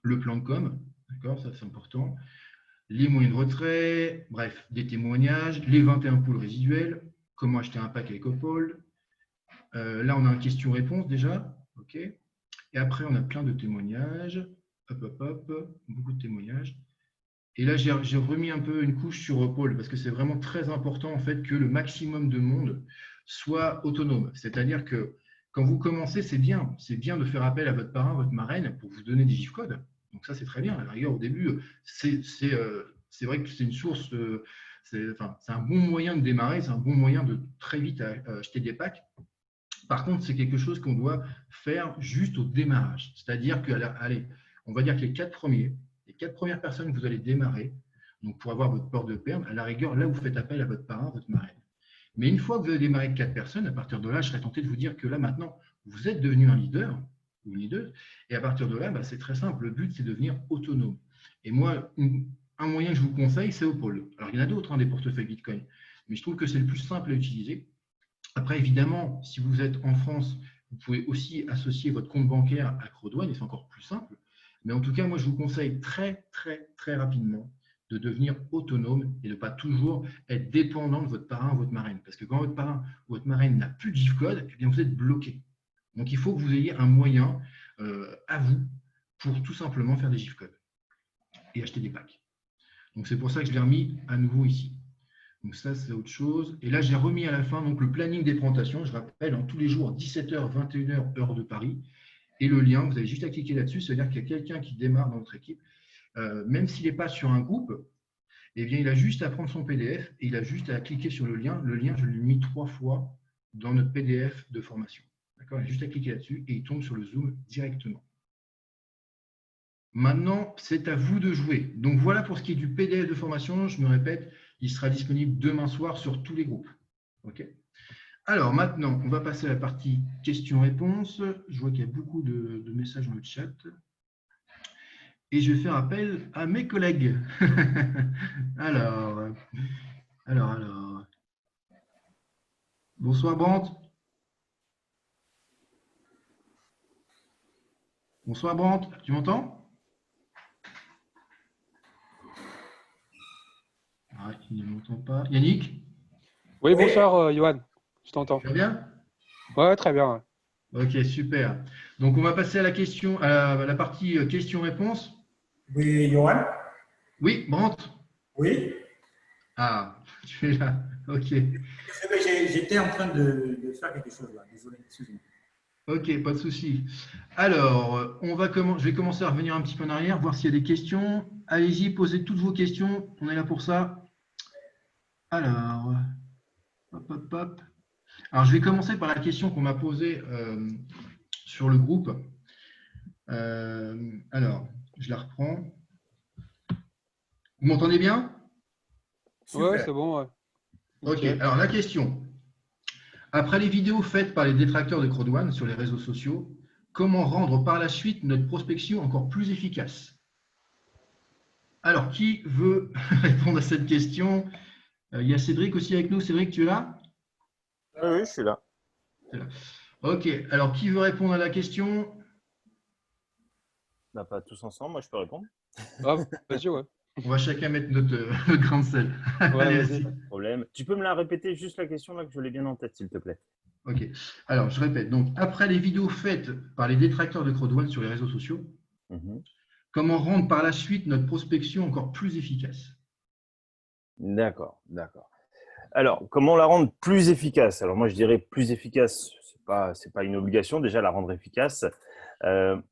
le plan de com, d'accord, ça c'est important, les moyens de retrait, bref, des témoignages, les 21 poules résiduelles, comment acheter un pack avec Opal. Là, on a une question-réponse déjà, ok. Et après, on a plein de témoignages, beaucoup de témoignages. Et là, j'ai remis un peu une couche sur Opal parce que c'est vraiment très important en fait que le maximum de monde soit autonome. C'est-à-dire que quand vous commencez, c'est bien de faire appel à votre parrain, votre marraine pour vous donner des GIF codes. Donc ça, c'est très bien. À la rigueur, au début, c'est vrai que c'est une source, c'est un bon moyen de démarrer, c'est un bon moyen de très vite acheter des packs. Par contre, c'est quelque chose qu'on doit faire juste au démarrage. C'est-à-dire que, allez, on va dire que les quatre premières personnes que vous allez démarrer, donc pour avoir votre port de perme, à la rigueur, là, vous faites appel à votre parrain, votre marraine. Mais une fois que vous avez démarré avec 4 personnes, à partir de là, je serais tenté de vous dire que là, maintenant, vous êtes devenu un leader ou une leader. Et à partir de là, c'est très simple. Le but, c'est de devenir autonome. Et moi, un moyen que je vous conseille, c'est Opal. Alors, il y en a d'autres, des portefeuilles Bitcoin. Mais je trouve que c'est le plus simple à utiliser. Après, évidemment, si vous êtes en France, vous pouvez aussi associer votre compte bancaire à CroDouane et c'est encore plus simple. Mais en tout cas, moi, je vous conseille très, très, très rapidement de devenir autonome et de ne pas toujours être dépendant de votre parrain ou votre marraine. Parce que quand votre parrain ou votre marraine n'a plus de GIF code, eh bien, vous êtes bloqué. Donc, il faut que vous ayez un moyen à vous pour tout simplement faire des GIF codes et acheter des packs. Donc, c'est pour ça que je l'ai remis à nouveau ici. Donc ça, c'est autre chose. Et là, j'ai remis à la fin donc, le planning des présentations. Je rappelle, tous les jours, 17h, 21h, heure de Paris. Et le lien, vous avez juste à cliquer là-dessus. C'est-à-dire qu'il y a quelqu'un qui démarre dans notre équipe. Même s'il n'est pas sur un groupe, eh bien, il a juste à prendre son PDF et il a juste à cliquer sur le lien. Le lien, je l'ai mis 3 fois dans notre PDF de formation. D'accord. Il a juste à cliquer là-dessus et il tombe sur le Zoom directement. Maintenant, c'est à vous de jouer. Donc, voilà pour ce qui est du PDF de formation. Je me répète, il sera disponible demain soir sur tous les groupes. OK. Alors, maintenant, on va passer à la partie questions-réponses. Je vois qu'il y a beaucoup de messages dans le chat. Et je vais faire appel à mes collègues. alors. Bonsoir, Brandt. Bonsoir, Brandt. Tu m'entends? Ah, il ne m'entend pas. Yannick? Oui, bonsoir, Johan. Je t'entends. Tu vas bien? Ouais, très bien. Ok, super. Donc, on va passer à la partie questions-réponses. Oui, Johan? Oui, Brandt? Oui? Ah, tu es là. Ok. J'étais en train de faire quelque chose là. Désolé, excusez-moi. Ok, pas de souci. Alors, je vais commencer à revenir un petit peu en arrière, voir s'il y a des questions. Allez-y, posez toutes vos questions. On est là pour ça. Alors, hop. Alors, je vais commencer par la question qu'on m'a posée sur le groupe. Alors, je la reprends. Vous m'entendez bien? Ouais, Super. c'est bon. Ouais. Ok, Nickel. alors la question. Après les vidéos faites par les détracteurs de CroDouane sur les réseaux sociaux, comment rendre par la suite notre prospection encore plus efficace? Alors, qui veut répondre à cette question? Il y a Cédric aussi avec nous. Cédric, tu es là? Oui, je suis là. Ok, alors qui veut répondre à la question? Bah, pas tous ensemble, moi je peux répondre. Ah, vas-y, ouais. On va chacun mettre notre grain de sel. Ouais, Allez, vas-y. vas-y. Pas de problème. Tu peux me la répéter juste la question là que je l'ai bien en tête, s'il te plaît. Ok, alors je répète. Donc, après les vidéos faites par les détracteurs de CroDouane sur les réseaux sociaux, comment rendre par la suite notre prospection encore plus efficace? D'accord. Alors, comment la rendre plus efficace? Alors moi je dirais plus efficace, c'est pas une obligation déjà la rendre efficace.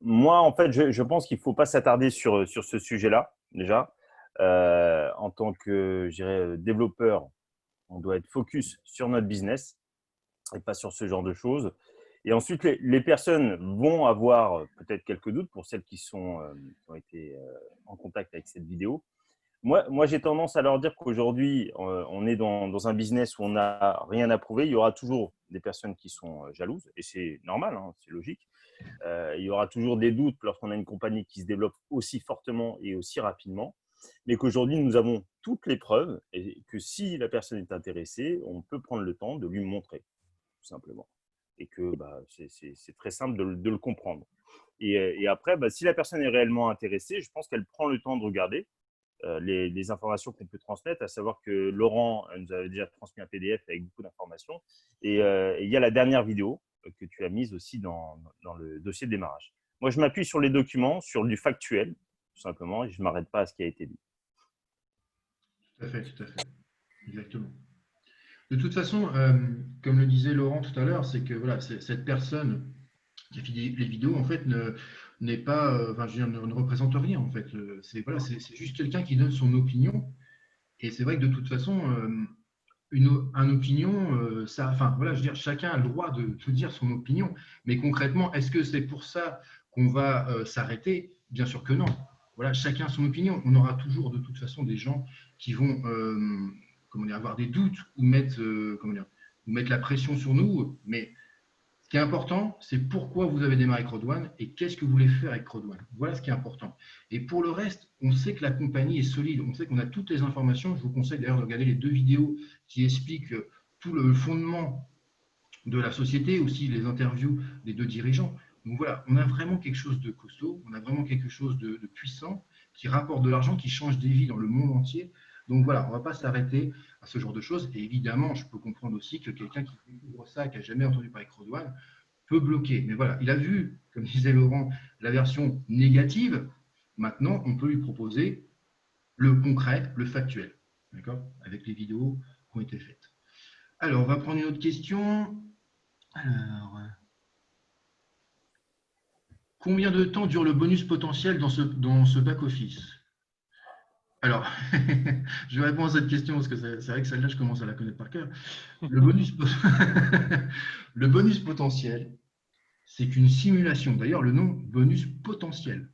Moi en fait je pense qu'il ne faut pas s'attarder sur ce sujet-là déjà. En tant que je dirais développeur, on doit être focus sur notre business et pas sur ce genre de choses. Et ensuite, les personnes vont avoir peut-être quelques doutes pour celles qui ont été en contact avec cette vidéo. Moi j'ai tendance à leur dire qu'aujourd'hui, on est dans un business où on n'a rien à prouver. Il y aura toujours des personnes qui sont jalouses et c'est normal, hein, c'est logique. Il y aura toujours des doutes lorsqu'on a une compagnie qui se développe aussi fortement et aussi rapidement. Mais qu'aujourd'hui, nous avons toutes les preuves et que si la personne est intéressée, on peut prendre le temps de lui montrer, tout simplement. Et que c'est très simple de le comprendre. Et après, si la personne est réellement intéressée, je pense qu'elle prend le temps de regarder les informations qu'on peut transmettre, à savoir que Laurent nous avait déjà transmis un PDF avec beaucoup d'informations. Et il y a la dernière vidéo que tu as mise aussi dans le dossier de démarrage. Moi, je m'appuie sur les documents, sur du factuel, tout simplement, et je ne m'arrête pas à ce qui a été dit. Tout à fait, tout à fait. Exactement. De toute façon, comme le disait Laurent tout à l'heure, c'est que voilà, cette personne qui a fait les vidéos, en fait, n'est pas, enfin, je veux dire, ne représente rien, en fait. C'est voilà, c'est juste quelqu'un qui donne son opinion. Et c'est vrai que de toute façon, un opinion, ça, enfin, voilà, je veux dire, chacun a le droit de dire son opinion. Mais concrètement, est-ce que c'est pour ça qu'on va s'arrêter? Bien sûr que non. Voilà, chacun a son opinion. On aura toujours de toute façon des gens qui vont comment dire, avoir des doutes ou mettre, comment dire, ou mettre la pression sur nous. Mais ce qui est important, c'est pourquoi vous avez démarré Crowd1 et qu'est-ce que vous voulez faire avec Crowd1. Voilà ce qui est important. Et pour le reste, on sait que la compagnie est solide. On sait qu'on a toutes les informations. Je vous conseille d'ailleurs de regarder les 2 vidéos qui expliquent tout le fondement de la société, aussi les interviews des 2 dirigeants. Donc voilà, on a vraiment quelque chose de costaud, on a vraiment quelque chose de puissant qui rapporte de l'argent, qui change des vies dans le monde entier. Donc voilà, on ne va pas s'arrêter à ce genre de choses. Et évidemment, je peux comprendre aussi que quelqu'un qui découvre ça, qui n'a jamais entendu parler de Crowd1, peut bloquer. Mais voilà, il a vu, comme disait Laurent, la version négative. Maintenant, on peut lui proposer le concret, le factuel, d'accord, avec les vidéos qui ont été faites. Alors, on va prendre une autre question. Alors, combien de temps dure le bonus potentiel dans ce back-office? Alors, je vais répondre à cette question parce que c'est vrai que celle-là, je commence à la connaître par cœur. Le bonus, le bonus potentiel, c'est qu'une simulation. D'ailleurs, le nom bonus potentiel,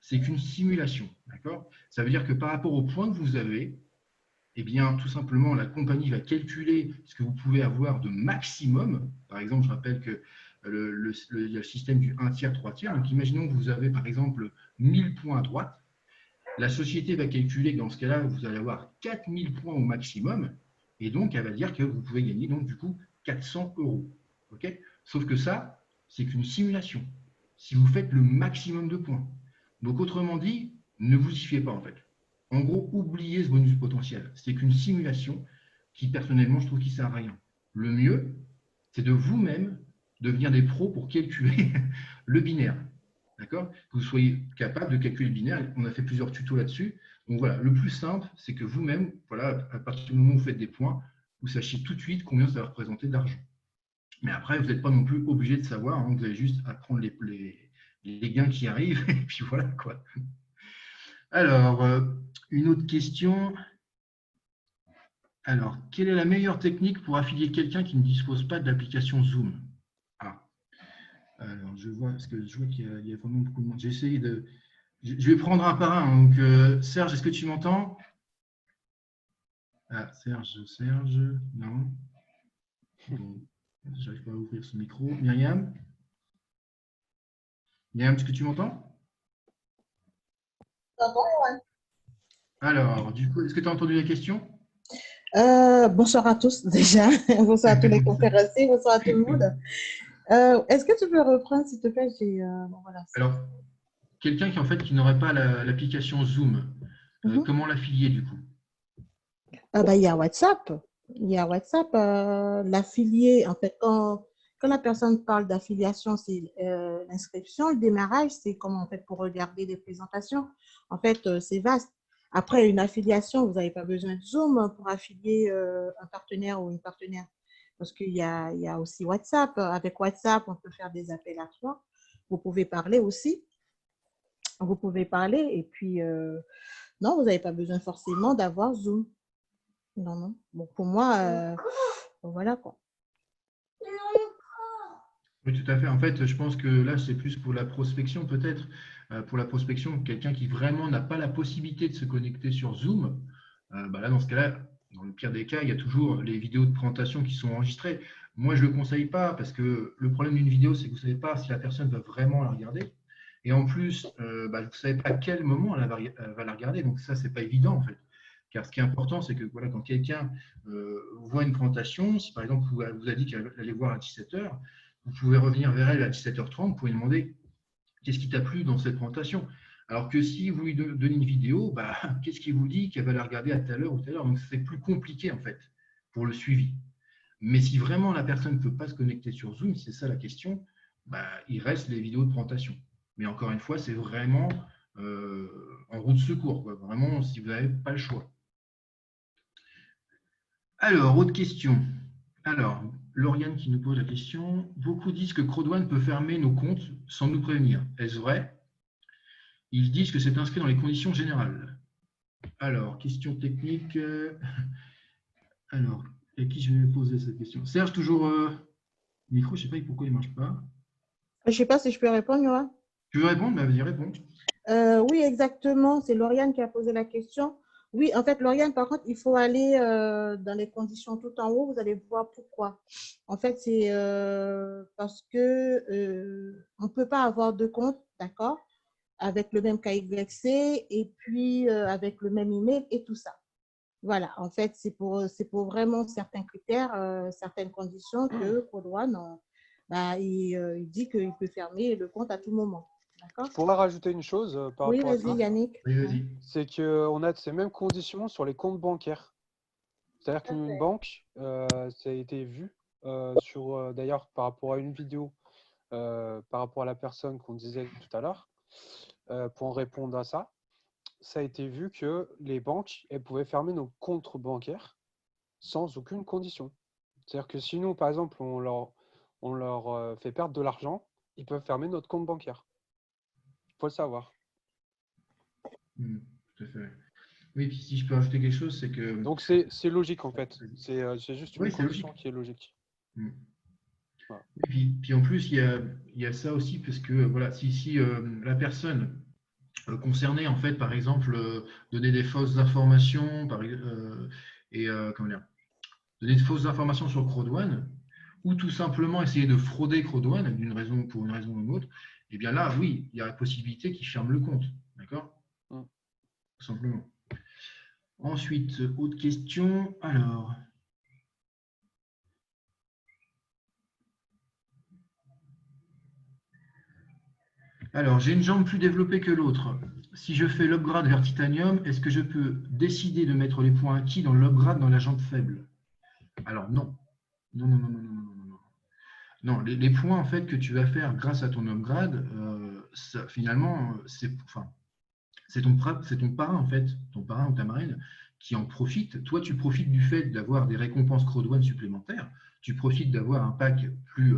c'est qu'une simulation. D'accord? Ça veut dire que par rapport au point que vous avez, eh bien, tout simplement, la compagnie va calculer ce que vous pouvez avoir de maximum. Par exemple, je rappelle que il y a le système du 1 tiers, 3 tiers. Donc, imaginons que vous avez, par exemple, 1000 points à droite. La société va calculer que dans ce cas-là, vous allez avoir 4000 points au maximum. Et donc, elle va dire que vous pouvez gagner, donc, du coup, 400 €. OK? Sauf que ça, c'est qu'une simulation. Si vous faites le maximum de points. Donc, autrement dit, ne vous y fiez pas, en fait. En gros, oubliez ce bonus potentiel. C'est qu'une simulation qui, personnellement, je trouve qu'il ne sert à rien. Le mieux, c'est de vous-même devenir des pros pour calculer le binaire. D'accord? Que vous soyez capable de calculer le binaire. On a fait plusieurs tutos là-dessus. Donc voilà, le plus simple, c'est que vous-même, voilà, à partir du moment où vous faites des points, vous sachiez tout de suite combien ça va représenter d'argent. Mais après, vous n'êtes pas non plus obligé de savoir. Hein, vous avez juste à prendre les gains qui arrivent. Et puis voilà, quoi. Alors, une autre question. Alors, quelle est la meilleure technique pour affilier quelqu'un qui ne dispose pas de l'application Zoom? Ah, alors je vois, parce que je vois qu'il y a vraiment beaucoup de monde. J'ai essayé de. Je vais prendre un par un. Donc, Serge, est-ce que tu m'entends? Ah, Serge, non. Je n'arrive pas à ouvrir ce micro. Myriam? Myriam, est-ce que tu m'entends? Alors, du coup, est-ce que tu as entendu la question? Bonsoir à tous déjà. Bonsoir à tous les conférenciers. Bonsoir à tout le monde. Est-ce que tu peux reprendre, s'il te plaît? Bon, voilà. Alors, quelqu'un qui n'aurait pas l'application Zoom, comment l'affilier du coup? Il y a WhatsApp. Il y a WhatsApp. L'affilié, en fait, quand la personne parle d'affiliation, c'est l'inscription, le démarrage, c'est comme en fait pour regarder les présentations. En fait, c'est vaste. Après une affiliation, vous n'avez pas besoin de Zoom pour affilier un partenaire ou une partenaire. Parce qu'il y a aussi WhatsApp. Avec WhatsApp, on peut faire des appels à trois. Vous pouvez parler aussi. Vous pouvez parler et puis, non, vous n'avez pas besoin forcément d'avoir Zoom. Non, non. Bon, pour moi, voilà quoi. Oui, tout à fait. En fait, je pense que là, c'est plus pour la prospection, peut-être. Pour la prospection, quelqu'un qui vraiment n'a pas la possibilité de se connecter sur Zoom, là, dans ce cas-là, dans le pire des cas, il y a toujours les vidéos de présentation qui sont enregistrées. Moi, je ne le conseille pas parce que le problème d'une vidéo, c'est que vous ne savez pas si la personne va vraiment la regarder. Et en plus, vous ne savez pas à quel moment elle va la regarder. Donc, ça, ce n'est pas évident, en fait. Car ce qui est important, c'est que voilà, quand quelqu'un voit une présentation, si par exemple, vous a dit qu'elle allait voir à 17 h, vous pouvez revenir vers elle à 17 h 30 pour lui demander Qu'est-ce qui t'a plu dans cette présentation? Alors que si vous lui donnez une vidéo, bah, qu'est-ce qui vous dit qu'elle va la regarder à telle heure ou telle heure? Donc, c'est plus compliqué, en fait, pour le suivi. Mais si vraiment la personne ne peut pas se connecter sur Zoom, c'est ça la question, bah, il reste les vidéos de présentation. Mais encore une fois, c'est vraiment en roue de secours, quoi. Vraiment, si vous n'avez pas le choix. Alors, autre question. Alors, Lauriane qui nous pose la question. Beaucoup disent que Crodouane peut fermer nos comptes sans nous prévenir. Est-ce vrai? Ils disent que c'est inscrit dans les conditions générales. Alors, question technique. Alors, à qui je vais poser cette question? Serge, toujours micro, je ne sais pas pourquoi il ne marche pas. Je ne sais pas si je peux répondre, Yoann. Tu veux répondre? Bah, vas-y, réponds. Oui, exactement. C'est Lauriane qui a posé la question. Oui, en fait, Lauriane, par contre, il faut aller dans les conditions tout en haut. Vous allez voir pourquoi. En fait, c'est parce que on ne peut pas avoir deux comptes, d'accord, avec le même KYC et puis avec le même email et tout ça. Voilà, en fait, c'est pour vraiment certains critères, certaines conditions que Crodouane, il dit qu'il peut fermer le compte à tout moment. D'accord? Je pourrais rajouter une chose par Oui, rapport à vas-y, ça. Yannick. Oui, vas-y. C'est qu'on a ces mêmes conditions sur les comptes bancaires. C'est-à-dire qu'une banque, ça a été vu d'ailleurs par rapport à une vidéo, par rapport à la personne qu'on disait tout à l'heure, pour répondre à ça, ça a été vu que les banques, elles pouvaient fermer nos comptes bancaires sans aucune condition. C'est-à-dire que si nous, par exemple, on leur fait perdre de l'argent, ils peuvent fermer notre compte bancaire. Il faut le savoir. Tout à fait. Oui, puis si je peux ajouter quelque chose, c'est que… Donc c'est logique en fait. C'est juste une Oui, c'est condition logique. qui est logique. Voilà. Et puis en plus, il y a ça aussi, parce que voilà, si la personne concernée, en fait, par exemple, donnait des fausses informations, comment dire, donner de fausses informations sur Crodouane, ou tout simplement essayer de frauder Crodouane pour une raison ou une autre, eh bien là, oui, il y a la possibilité qu'il ferme le compte. D'accord? Mm. Tout simplement. Ensuite, autre question. Alors, j'ai une jambe plus développée que l'autre. Si je fais l'upgrade vers titanium, est-ce que je peux décider de mettre les points acquis dans l'upgrade dans la jambe faible? Alors, non. Non, non, non, non, non, non, non, non. Non, les points en fait que tu vas faire grâce à ton upgrade, finalement, c'est ton parrain en fait, ton parrain ou ta marraine qui en profite. Toi, tu profites du fait d'avoir des récompenses Crodouane supplémentaires. Tu profites d'avoir un pack plus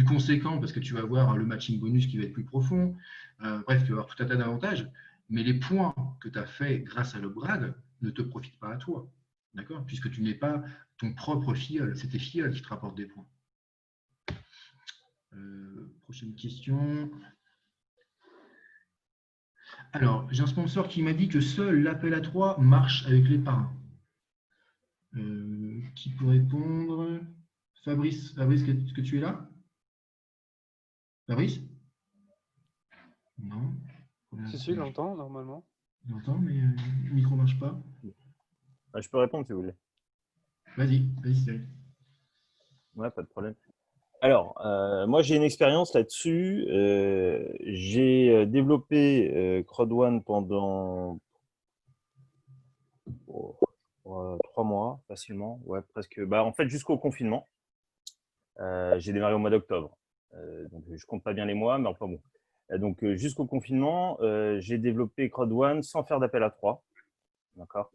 conséquent parce que tu vas avoir le matching bonus qui va être plus profond. Bref, tu vas avoir tout un tas d'avantages. Mais les points que tu as fait grâce à l'upgrade ne te profitent pas à toi. D'accord? Puisque tu n'es pas ton propre filleul. C'est tes filleuls qui te rapportent des points. Prochaine question. Alors, j'ai un sponsor qui m'a dit que seul l'appel à 3 marche avec les parrains. Qui peut répondre? Fabrice, est-ce que tu es là? Fabrice? Non. Si, je l'entends normalement. J'entends, mais le micro ne marche pas. Je peux répondre si vous voulez. Vas-y, Cyril. Ouais, pas de problème. Alors, moi, j'ai une expérience là-dessus. J'ai développé Crodouane pendant 3 mois, facilement. Ouais, presque. En fait, jusqu'au confinement. J'ai démarré au mois d'octobre. Donc, je ne compte pas bien les mois, mais enfin bon. Donc, jusqu'au confinement, j'ai développé Crodouane sans faire d'appel à 3. D'accord.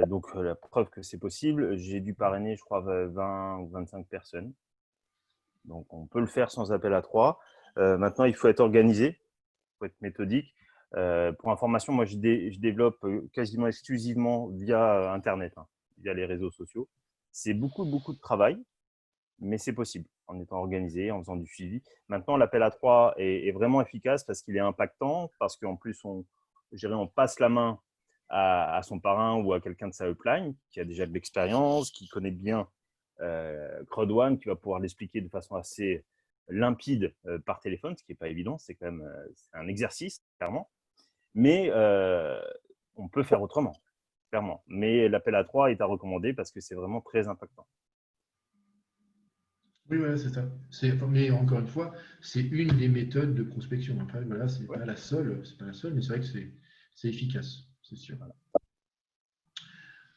Donc, la preuve que c'est possible, j'ai dû parrainer, je crois, 20 ou 25 personnes. Donc, on peut le faire sans appel à 3. Maintenant, il faut être organisé, il faut être méthodique. Pour information, moi, je développe quasiment exclusivement via Internet, via les réseaux sociaux. C'est beaucoup, beaucoup de travail, mais c'est possible en étant organisé, en faisant du suivi. Maintenant, l'appel à 3 est vraiment efficace parce qu'il est impactant, parce qu'en plus, on passe la main à son parrain ou à quelqu'un de sa upline qui a déjà de l'expérience, qui connaît bien Crodouane, qui va pouvoir l'expliquer de façon assez limpide par téléphone, ce qui n'est pas évident, c'est quand même un exercice, clairement. Mais on peut faire autrement, clairement. Mais l'appel à 3 est à recommander parce que c'est vraiment très impactant. Oui, voilà, c'est ça. Mais encore une fois, c'est une des méthodes de prospection. Après, voilà, c'est Ouais. pas la seule, mais c'est vrai que c'est efficace, c'est sûr.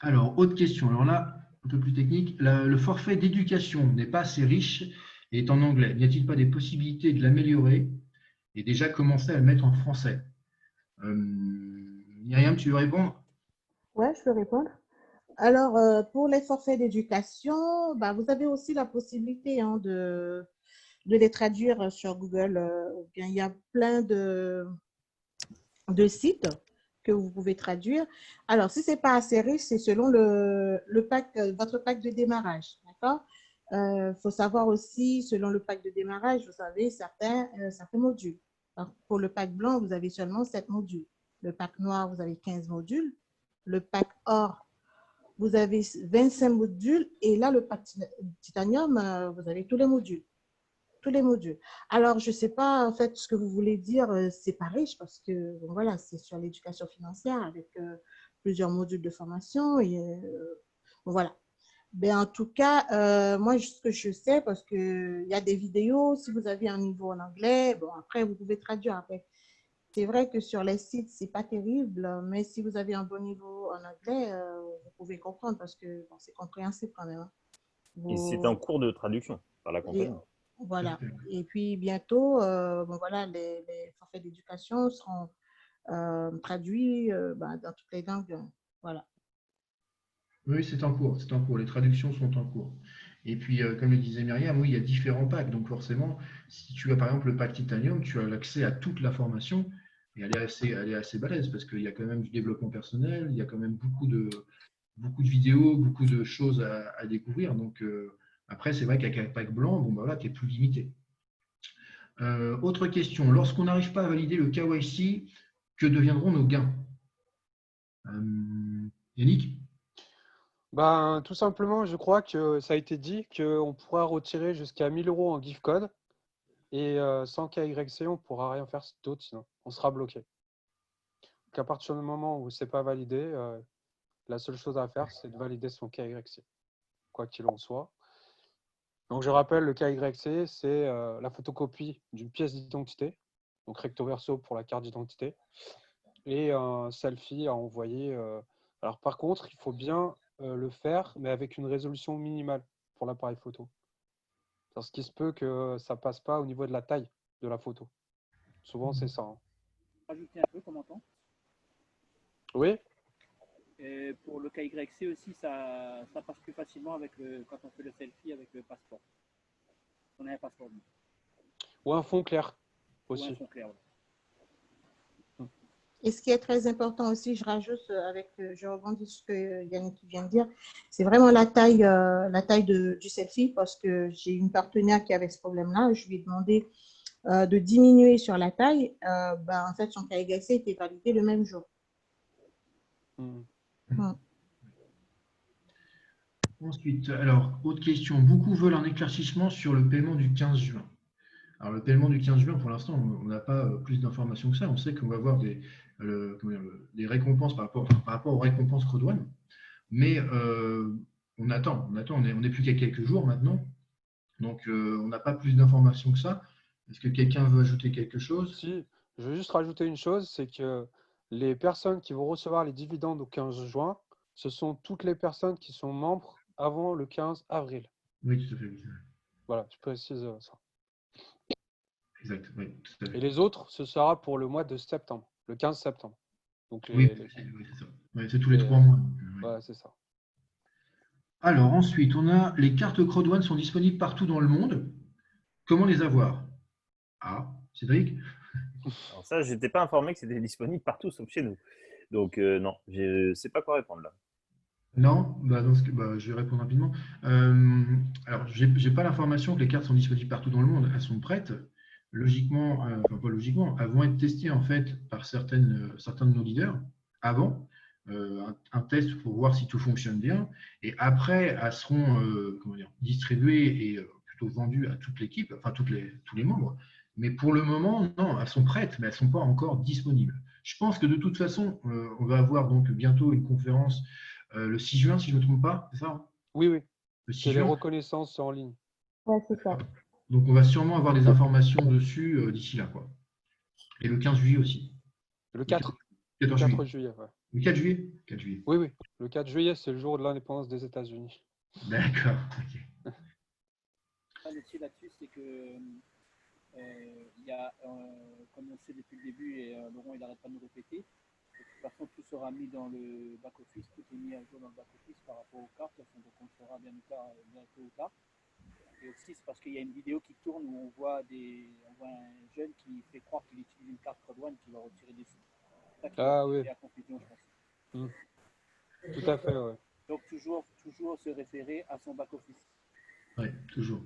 Alors, autre question. Alors là, un peu plus technique. Le forfait d'éducation n'est pas assez riche et est en anglais. N'y a-t-il pas des possibilités de l'améliorer et déjà commencer à le mettre en français? Myriam, tu veux répondre? Ouais, je peux répondre. Alors, pour les forfaits d'éducation, bah, vous avez aussi la possibilité hein, de les traduire sur Google. Ou bien, il y a plein de sites que vous pouvez traduire. Alors, si ce n'est pas assez riche, c'est selon le pack, votre pack de démarrage. D'accord? Il faut savoir aussi, selon le pack de démarrage, vous avez certains modules. Alors, pour le pack blanc, vous avez seulement 7 modules. Le pack noir, vous avez 15 modules. Le pack or, vous avez 25 modules. Et là, le pack titanium, vous avez tous les modules. Tous les modules. Alors, je ne sais pas en fait ce que vous voulez dire, c'est pas riche parce que bon, voilà, c'est sur l'éducation financière avec plusieurs modules de formation et bon, voilà. Ben, en tout cas, moi, ce que je sais, parce qu'il y a des vidéos, si vous avez un niveau en anglais, bon, après, vous pouvez traduire après. C'est vrai que sur les sites, c'est pas terrible, mais si vous avez un bon niveau en anglais, vous pouvez comprendre parce que bon, c'est compréhensible quand même. Hein. Et c'est un Vous, cours de traduction par la et compagnie. Tout à voilà. fait. Et puis bientôt, bon, voilà, les forfaits d'éducation seront traduits ben, dans toutes les langues. Voilà. Oui, c'est en cours, c'est en cours. Les traductions sont en cours. Et puis, comme le disait Myriam, oui, il y a différents packs. Donc forcément, si tu as par exemple le pack Titanium, tu as l'accès à toute la formation et elle est assez balèze parce qu'il y a quand même du développement personnel, il y a quand même beaucoup de vidéos, beaucoup de choses à découvrir. Donc après, c'est vrai qu'avec un pack blanc, bon, bah, voilà, tu es plus limité. Autre question, lorsqu'on n'arrive pas à valider le KYC, que deviendront nos gains? Yannick? Ben, tout simplement, je crois que ça a été dit qu'on pourra retirer jusqu'à 1000 euros en gift code et sans KYC, on ne pourra rien faire d'autre sinon. On sera bloqué. Donc, à partir du moment où ce n'est pas validé, la seule chose à faire, c'est de valider son KYC, quoi qu'il en soit. Donc, je rappelle, le KYC, c'est la photocopie d'une pièce d'identité, donc recto verso pour la carte d'identité, et un selfie à envoyer. Alors, par contre, il faut bien le faire, mais avec une résolution minimale pour l'appareil photo. Parce qu'il se peut que ça passe pas au niveau de la taille de la photo. Souvent, c'est ça. Hein. Rajouter un peu, comme on entend. Oui, Et pour le KYC aussi, ça passe plus facilement avec quand on fait le selfie avec le passeport. On a un passeport ou un fond clair ou un aussi. fond clair. Ouais. Et ce qui est très important aussi, je rajoute je rebondis sur ce que Yannick vient de dire, c'est vraiment la taille du selfie parce que j'ai une partenaire qui avait ce problème-là. Je lui ai demandé de diminuer sur la taille. Ben, en fait, son KYC était validé le même jour. Ensuite, alors, autre question. Beaucoup veulent un éclaircissement sur le paiement du 15 juin. Alors, le paiement du 15 juin, pour l'instant, on n'a pas plus d'informations que ça. On sait qu'on va avoir des récompenses par rapport aux récompenses Redouane. Mais on attend, on n'est plus qu'à quelques jours maintenant. Donc, on n'a pas plus d'informations que ça. Est-ce que quelqu'un veut ajouter quelque chose? Si, je veux juste rajouter une chose, c'est que les personnes qui vont recevoir les dividendes au 15 juin, ce sont toutes les personnes qui sont membres avant le 15 avril. Oui, tout à fait. Voilà, je précise ça. Exact, oui, tout à Et fait. les autres, ce sera pour le mois de septembre, le 15 septembre. Donc Oui, c'est ça. Ouais, c'est tous les 3 mois. Donc, oui. voilà, c'est ça. Alors, ensuite, on a les cartes Crodouane sont disponibles partout dans le monde. Comment les avoir? Ah, Cédric? Alors ça, je n'étais pas informé que c'était disponible partout sauf chez nous. Donc non, je ne sais pas quoi répondre là. Non, je vais répondre rapidement. Alors, je n'ai pas l'information que les cartes sont disponibles partout dans le monde. Elles sont prêtes. Logiquement, enfin pas logiquement, elles vont être testées en fait par certains de nos leaders avant un test pour voir si tout fonctionne bien. Et après, elles seront distribuées et plutôt vendues à toute l'équipe, enfin tous les membres. Mais pour le moment, non, elles sont prêtes, mais elles ne sont pas encore disponibles. Je pense que de toute façon, on va avoir donc bientôt une conférence le 6 juin, si je ne me trompe pas, c'est ça? Oui, oui, Le 6 c'est les juin. reconnaissances en ligne. Ouais, c'est ça. Donc, on va sûrement avoir des informations dessus d'ici là, quoi. Et le 15 juillet aussi. Le 4, 14 4 juillet. juillet. Ouais. Le 4 juillet? 4 juillet. Oui, oui. Le 4 juillet, c'est le jour de l'indépendance des États-Unis. D'accord. Ok. Aussi là-dessus, c'est que il y a, comme on sait depuis le début, et Laurent il n'arrête pas de nous répéter, de toute façon tout sera mis dans le back-office, tout est mis à jour dans le back-office par rapport aux cartes, donc on le fera bien tôt ou tard. Et aussi c'est parce qu'il y a une vidéo qui tourne où on voit un jeune qui fait croire qu'il utilise une carte Code One qui va retirer des sous. C'est ça qui va oui. créer la confusion, je pense. Tout à fait, ouais. Donc toujours se référer à son back-office. Ouais, toujours.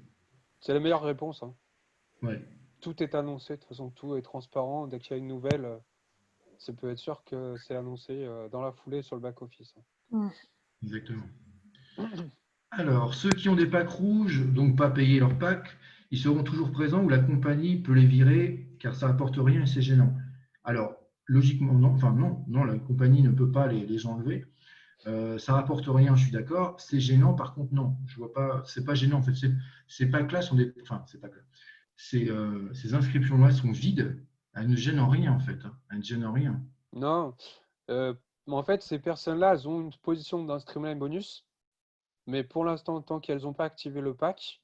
C'est la meilleure réponse. Hein. Ouais. Tout est annoncé, de toute façon, tout est transparent. Dès qu'il y a une nouvelle, ça peut être sûr que c'est annoncé dans la foulée sur le back-office. Exactement. Alors, ceux qui ont des packs rouges, donc pas payé leur pack, ils seront toujours présents ou la compagnie peut les virer car ça n'apporte rien et c'est gênant. Alors, logiquement, non, enfin non, la compagnie ne peut pas les enlever. Ça rapporte rien, je suis d'accord. C'est gênant, par contre, non. Je vois pas, c'est pas gênant. En fait, ces packs-là sont des, enfin, c'est pas clair. Ces inscriptions-là sont vides. Elles ne gênent en rien, en fait. Elles ne gênent en rien. Non. En fait, ces personnes-là, elles ont une position d'un Streamline bonus, mais pour l'instant, tant qu'elles n'ont pas activé le pack,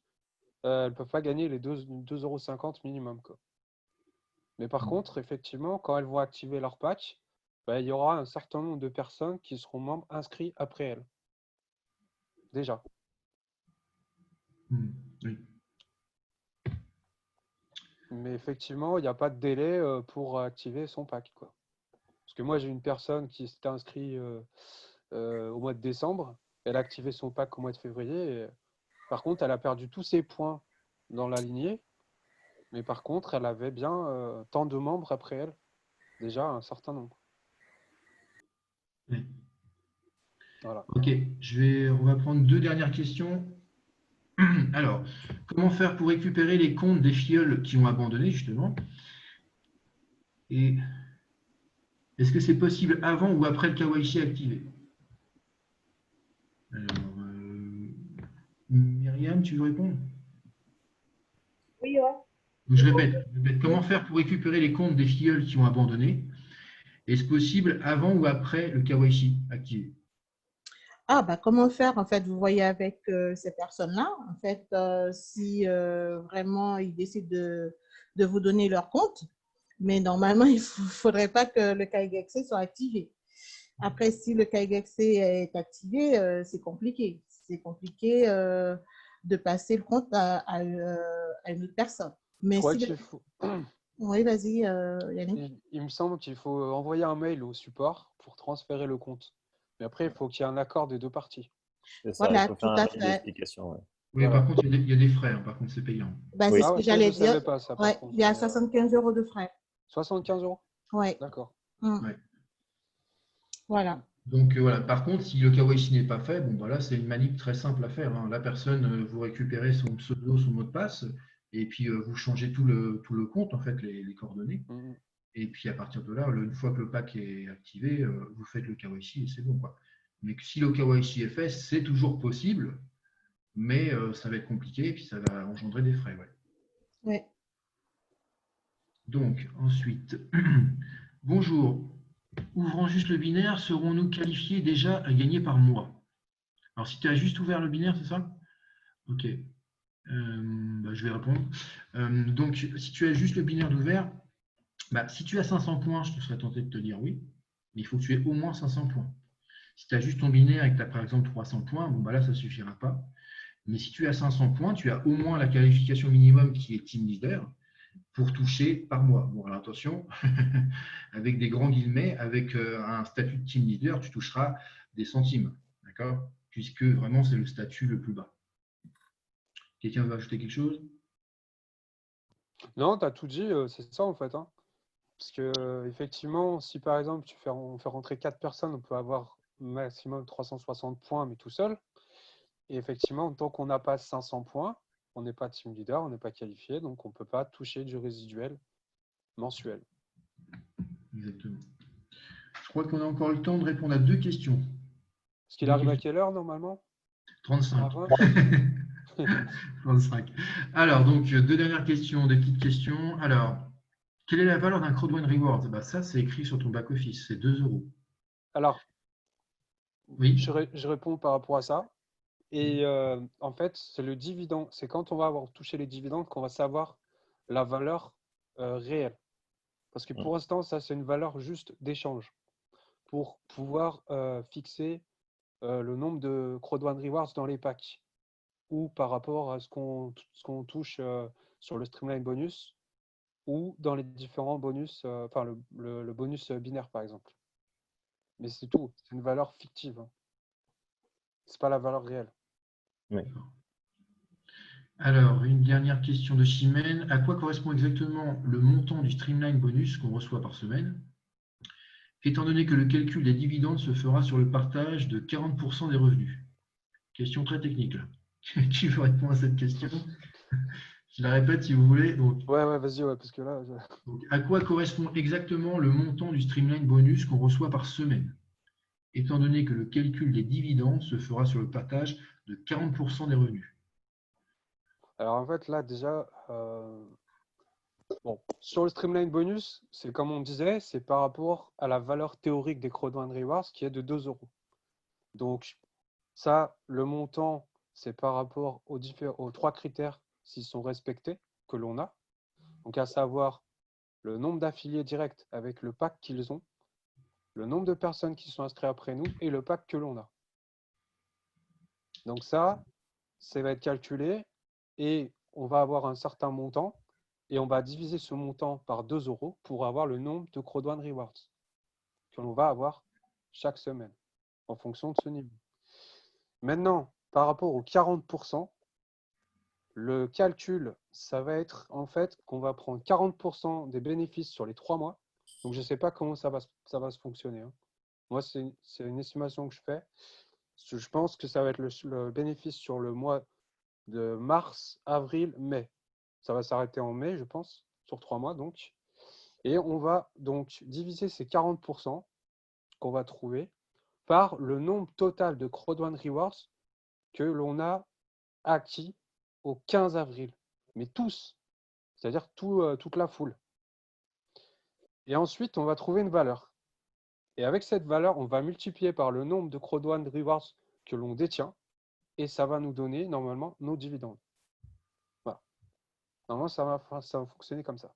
elles ne peuvent pas gagner les 2,50 € minimum, quoi. Mais par contre, effectivement, quand elles vont activer leur pack, il y aura un certain nombre de personnes qui seront membres inscrits après elles. Déjà. Oui. Mais effectivement, il n'y a pas de délai pour activer son pack, quoi. Parce que moi, j'ai une personne qui s'était inscrite au mois de décembre. Elle a activé son pack au mois de février. Et, par contre, elle a perdu tous ses points dans la lignée. Mais par contre, elle avait bien tant de membres après elle. Déjà, un certain nombre. Oui. Voilà. Ok, on va prendre deux dernières questions. Alors, comment faire pour récupérer les comptes des filleuls qui ont abandonné, justement? Et est-ce que c'est possible avant ou après le KYC activé? Alors, Myriam, tu veux répondre? Oui, ouais. Donc, je répète, comment faire pour récupérer les comptes des filleuls qui ont abandonné? Est-ce possible avant ou après le KYC activé? Ah, bah, comment faire, en fait, vous voyez avec ces personnes-là, en fait, si vraiment ils décident de vous donner leur compte, mais normalement, il ne faudrait pas que le KYC soit activé. Après, si le KYC est activé, c'est compliqué. C'est compliqué de passer le compte à une autre personne. Je Mais crois si qu'il faut... Oui, vas-y, Yannick. Il me semble qu'il faut envoyer un mail au support pour transférer le compte. Mais après, il faut qu'il y ait un accord des deux parties. C'est ça, il Voilà, faut tout faire un à mail fait. d'explication. Ouais. Oui, Voilà. par contre, il y a des frais, hein, par contre, c'est payant. Bah, Oui. c'est ce Ah ouais, que ça, j'allais je ne savais dire. pas ça, Ouais, par contre. il y a 75 € de frais. 75 €? Ouais. D'accord. Ouais. Voilà. Donc voilà. Par contre, si le KYC n'est pas fait, bon voilà, c'est une manip très simple à faire, hein. La personne, vous récupérez son pseudo, son mot de passe, et puis vous changez tout le compte, en fait, les coordonnées. Et puis à partir de là, une fois que le pack est activé, vous faites le KYC et c'est bon, quoi. Mais si le KYC est fait, c'est toujours possible, mais ça va être compliqué et puis ça va engendrer des frais. Ouais. Ouais. Donc ensuite, bonjour. Ouvrant juste le binaire, serons-nous qualifiés déjà à gagner par mois? Alors si tu as juste ouvert le binaire, c'est ça? Ok. Je vais répondre. Donc si tu as juste le binaire d'ouvert, si tu as 500 points, je te serais tenté de te dire oui, mais il faut que tu aies au moins 500 points. Si tu as juste ton binaire et que tu as par exemple 300 points, bon, là, ça ne suffira pas. Mais si tu as 500 points, tu as au moins la qualification minimum qui est team leader pour toucher par mois. Bon, alors attention, avec des grands guillemets, avec un statut de team leader, tu toucheras des centimes, d'accord? Puisque vraiment, c'est le statut le plus bas. Quelqu'un veut ajouter quelque chose? Non, tu as tout dit, c'est ça en fait. Hein. Parce que effectivement, si par exemple on fait rentrer 4 personnes, on peut avoir maximum 360 points, mais tout seul. Et effectivement, tant qu'on n'a pas 500 points, on n'est pas team leader, on n'est pas qualifié, donc on ne peut pas toucher du résiduel mensuel. Exactement. Je crois qu'on a encore le temps de répondre à deux questions. Est-ce qu'il arrive à quelle heure normalement? 35. 35. Alors, donc, deux dernières questions, des petites questions. Alors, quelle est la valeur d'un CrowdOne Reward? Bah, ça, c'est écrit sur ton back-office, c'est 2 euros. Alors, Oui. je réponds par rapport à ça. Et en fait, c'est le dividende. C'est quand on va avoir touché les dividendes qu'on va savoir la valeur réelle. Parce que pour l'instant, ça, c'est une valeur juste d'échange pour pouvoir fixer le nombre de CrowdOne Rewards dans les packs ou par rapport à ce qu'on touche sur le Streamline bonus ou dans les différents bonus, enfin le bonus binaire par exemple. Mais c'est tout, c'est une valeur fictive. Hein. C'est pas la valeur réelle. Alors, une dernière question de Chimène. À quoi correspond exactement le montant du Streamline bonus qu'on reçoit par semaine, étant donné que le calcul des dividendes se fera sur le partage de 40% des revenus? Question très technique, là. Qui veut répondre à cette question? Je la répète si vous voulez. Donc, Ouais, vas-y, ouais, parce que là, à quoi correspond exactement le montant du Streamline bonus qu'on reçoit par semaine, étant donné que le calcul des dividendes se fera sur le partage de 40% des revenus? alors en fait, là déjà, bon, sur le Streamline bonus, c'est comme on disait, c'est par rapport à la valeur théorique des CrowdOne Rewards qui est de 2 euros. Donc, ça, le montant, c'est par rapport aux 3 critères s'ils sont respectés que l'on a. Donc, à savoir le nombre d'affiliés directs avec le pack qu'ils ont, le nombre de personnes qui sont inscrites après nous et le pack que l'on a. Donc, ça va être calculé et on va avoir un certain montant et on va diviser ce montant par 2 euros pour avoir le nombre de CrowdOne Rewards que l'on va avoir chaque semaine en fonction de ce niveau. Maintenant, par rapport aux 40%, le calcul, ça va être en fait qu'on va prendre 40% des bénéfices sur les 3 mois. Donc, je ne sais pas comment ça va se fonctionner. Hein. Moi, c'est une estimation que je fais. Je pense que ça va être le bénéfice sur le mois de mars, avril, mai. Ça va s'arrêter en mai, je pense, sur 3 mois donc. Et on va donc diviser ces 40% qu'on va trouver par le nombre total de CrowdOne Rewards que l'on a acquis au 15 avril. Mais tous, c'est-à-dire toute la foule. Et ensuite, on va trouver une valeur. Et avec cette valeur, on va multiplier par le nombre de CrowdOne Rewards que l'on détient. Et ça va nous donner, normalement, nos dividendes. Voilà. Normalement, ça va fonctionner comme ça.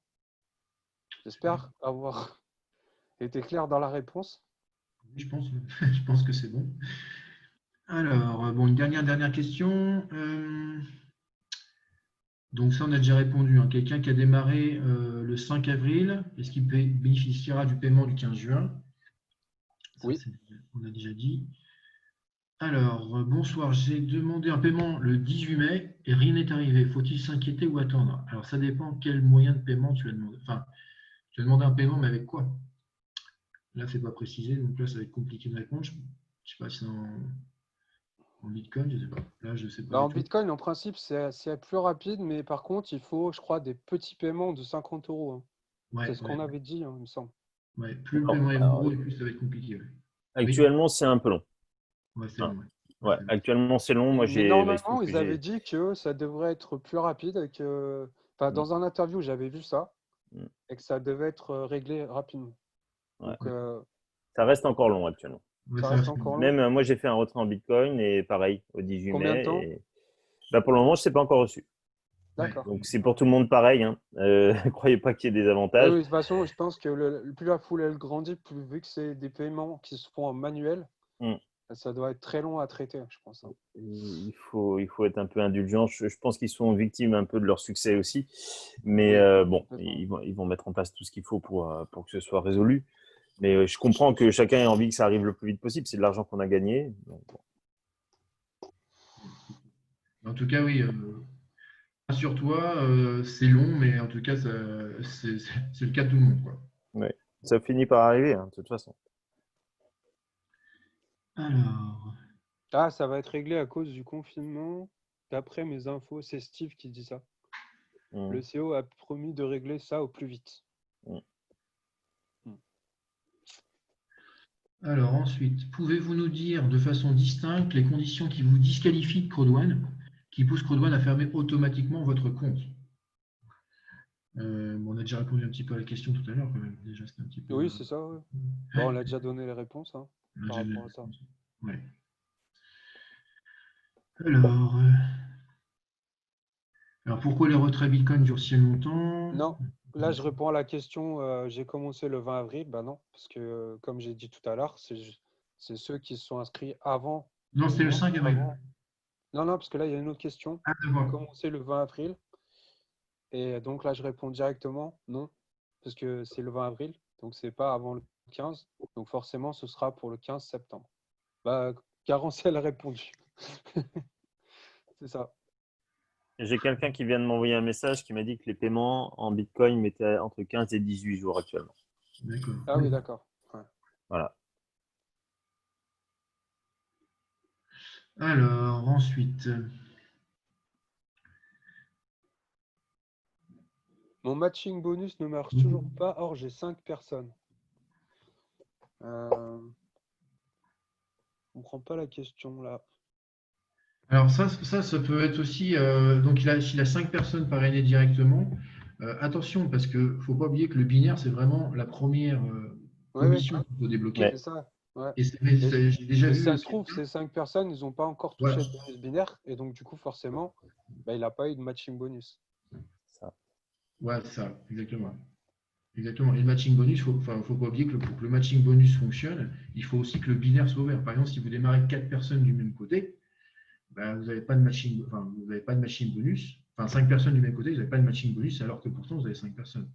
J'espère avoir été clair dans la réponse. Je pense, je pense que c'est bon. Alors, bon, une dernière question. Donc ça, on a déjà répondu. Hein. Quelqu'un qui a démarré le 5 avril, est-ce qu'il bénéficiera du paiement du 15 juin? Ça, Oui. on a déjà dit. Alors, bonsoir, j'ai demandé un paiement le 18 mai et rien n'est arrivé. Faut-il s'inquiéter ou attendre? Alors, ça dépend quel moyen de paiement tu as demandé. Enfin, tu as demandé un paiement, mais avec quoi? Là, c'est pas précisé, donc là, ça va être compliqué de répondre. Je ne sais pas si c'est en Bitcoin, je ne sais pas. Là, je ne sais pas Bah, du en tout. Bitcoin, en principe, c'est plus rapide, mais par contre, il faut, je crois, des petits paiements de 50 euros. Hein. Ouais, C'est ce ouais, qu'on avait dit, hein, il me semble. ouais. Plus le Alors, paiement est alors, gros et plus ça va être compliqué. Ouais. Oui, actuellement, c'est un peu long. ouais, c'est Hein. long. Ouais. Ouais, Ouais, c'est long. actuellement, c'est long. Moi, Mais il se trouve normalement, que ils avaient j'ai. dit que ça devrait être plus rapide. Enfin, Mm, dans un interview, j'avais vu ça mm, et que ça devait être réglé rapidement. ouais. Donc, Ça reste encore long actuellement. Ouais, ça ça reste reste long. encore long. Même moi, j'ai fait un retrait en Bitcoin et pareil, au 18 Combien de mai. temps? Et... Bah, pour le moment, je ne sais pas encore reçu. Ouais. D'accord. Donc, c'est pour tout le monde pareil. Hein. Croyez pas qu'il y ait des Oui, avantages. de toute façon, je pense que plus la foule elle grandit, plus vu que c'est des paiements qui se font en manuel, Mm. ça doit être très long à traiter, je pense. Hein. Il faut être un peu indulgent. Je pense qu'ils sont victimes un peu de leur succès aussi. Mais Oui, bon, complètement. ils vont mettre en place tout ce qu'il faut pour que ce soit résolu. Mais je comprends que chacun ait envie que ça arrive le plus vite possible. C'est de l'argent qu'on a gagné. Donc, bon. En tout cas, oui, rassure-toi, c'est long, mais en tout cas, c'est le cas de tout le monde, quoi. Ouais. Ça finit par arriver, hein, de toute façon. Alors, Ah, ça va être réglé à cause du confinement. D'après mes infos, c'est Steve qui dit ça. Mm. Le CEO a promis de régler ça au plus vite. Mm. alors ensuite, pouvez-vous nous dire de façon distincte les conditions qui vous disqualifient de CrowdOne, qui pousse CrowdOne à fermer automatiquement votre compte. On a déjà répondu un petit peu à la question tout à l'heure, quand même. Déjà, c'était un petit peu. Oui, c'est ça. Ouais. Bon, on a déjà donné les réponses hein, On a par déjà rapport à ça. Ouais. Alors, pourquoi les retraits Bitcoin durent si longtemps? Non, là, je réponds à la question. J'ai commencé le 20 avril. Ben non, parce que, comme j'ai dit tout à l'heure, c'est ceux qui se sont inscrits avant. Non, c'était le 5 avril. Non, non, parce que là, il y a une autre question. Ah, J'ai d'accord. commencé le 20 avril. Et donc là, je réponds directement non, parce que c'est le 20 avril. Donc, c'est pas avant le 15. Donc, forcément, ce sera pour le 15 septembre. Bah, Garance, elle a répondu. C'est ça. J'ai quelqu'un qui vient de m'envoyer un message qui m'a dit que les paiements en Bitcoin mettaient entre 15 et 18 jours actuellement. D'accord. Ah oui, d'accord. Ouais. Voilà. Alors, ensuite. Mon matching bonus ne marche toujours pas. Or, j'ai 5 personnes. On ne comprend pas la question là. Alors, ça peut être aussi. Donc, il a 5 personnes parrainées directement. Attention, parce qu'il ne faut pas oublier que le binaire, c'est vraiment la première Ouais, commission qu'il faut débloquer. Ouais. c'est ça. Ouais. Et j'ai déjà Et si vu. ça se trouve, ces 5 personnes, ils n'ont pas encore touché Voilà. le bonus binaire. Et donc, du coup, forcément, bah, il n'a pas eu de matching bonus. Ça. Ouais, c'est ça, exactement. Exactement. Et le matching bonus, faut pas oublier que pour que le matching bonus fonctionne, il faut aussi que le binaire soit ouvert. Par exemple, si vous démarrez 4 personnes du même côté, ben, vous n'avez pas de matching, vous n'avez pas de matching bonus. Enfin, 5 personnes du même côté, vous n'avez pas de matching bonus, alors que pourtant, vous avez 5 personnes.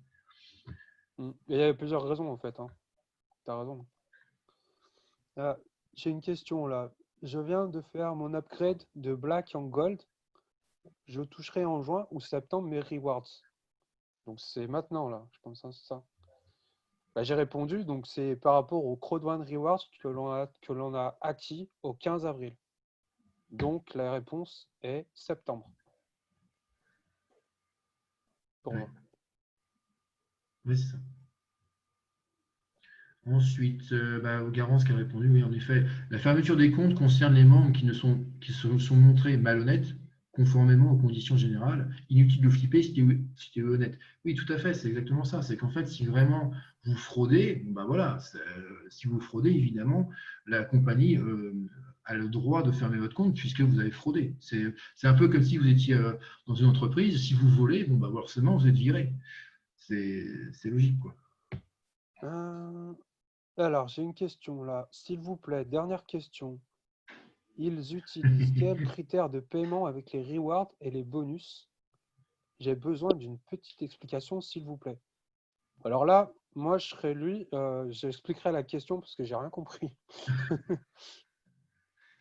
Et il y a plusieurs raisons en fait. Hein. Tu as raison. Ah, j'ai une question là. Je viens de faire mon upgrade de Black en Gold. Je toucherai en juin ou septembre mes rewards. Donc c'est maintenant là, je pense que c'est ça. Bah, j'ai répondu, donc c'est par rapport au CrowdOne Rewards que l'on a acquis au 15 avril. Donc la réponse est septembre. Pour moi. Oui, c'est ça. Ensuite, Garance qui a répondu, oui, en effet, la fermeture des comptes concerne les membres qui se sont montrés malhonnêtes, conformément aux conditions générales. Inutile de flipper si tu es honnête. Oui, tout à fait, c'est exactement ça. C'est qu'en fait, si vraiment vous fraudez, voilà, si vous fraudez, évidemment, la compagnie a le droit de fermer votre compte puisque vous avez fraudé. C'est un peu comme si vous étiez dans une entreprise, si vous volez, forcément, vous êtes viré. C'est logique, quoi. Alors, j'ai une question là. S'il vous plaît, dernière question. Ils utilisent quels critères de paiement avec les rewards et les bonus? J'ai besoin d'une petite explication, s'il vous plaît. Alors là, moi, je serais lui, j'expliquerai la question parce que j'ai rien compris.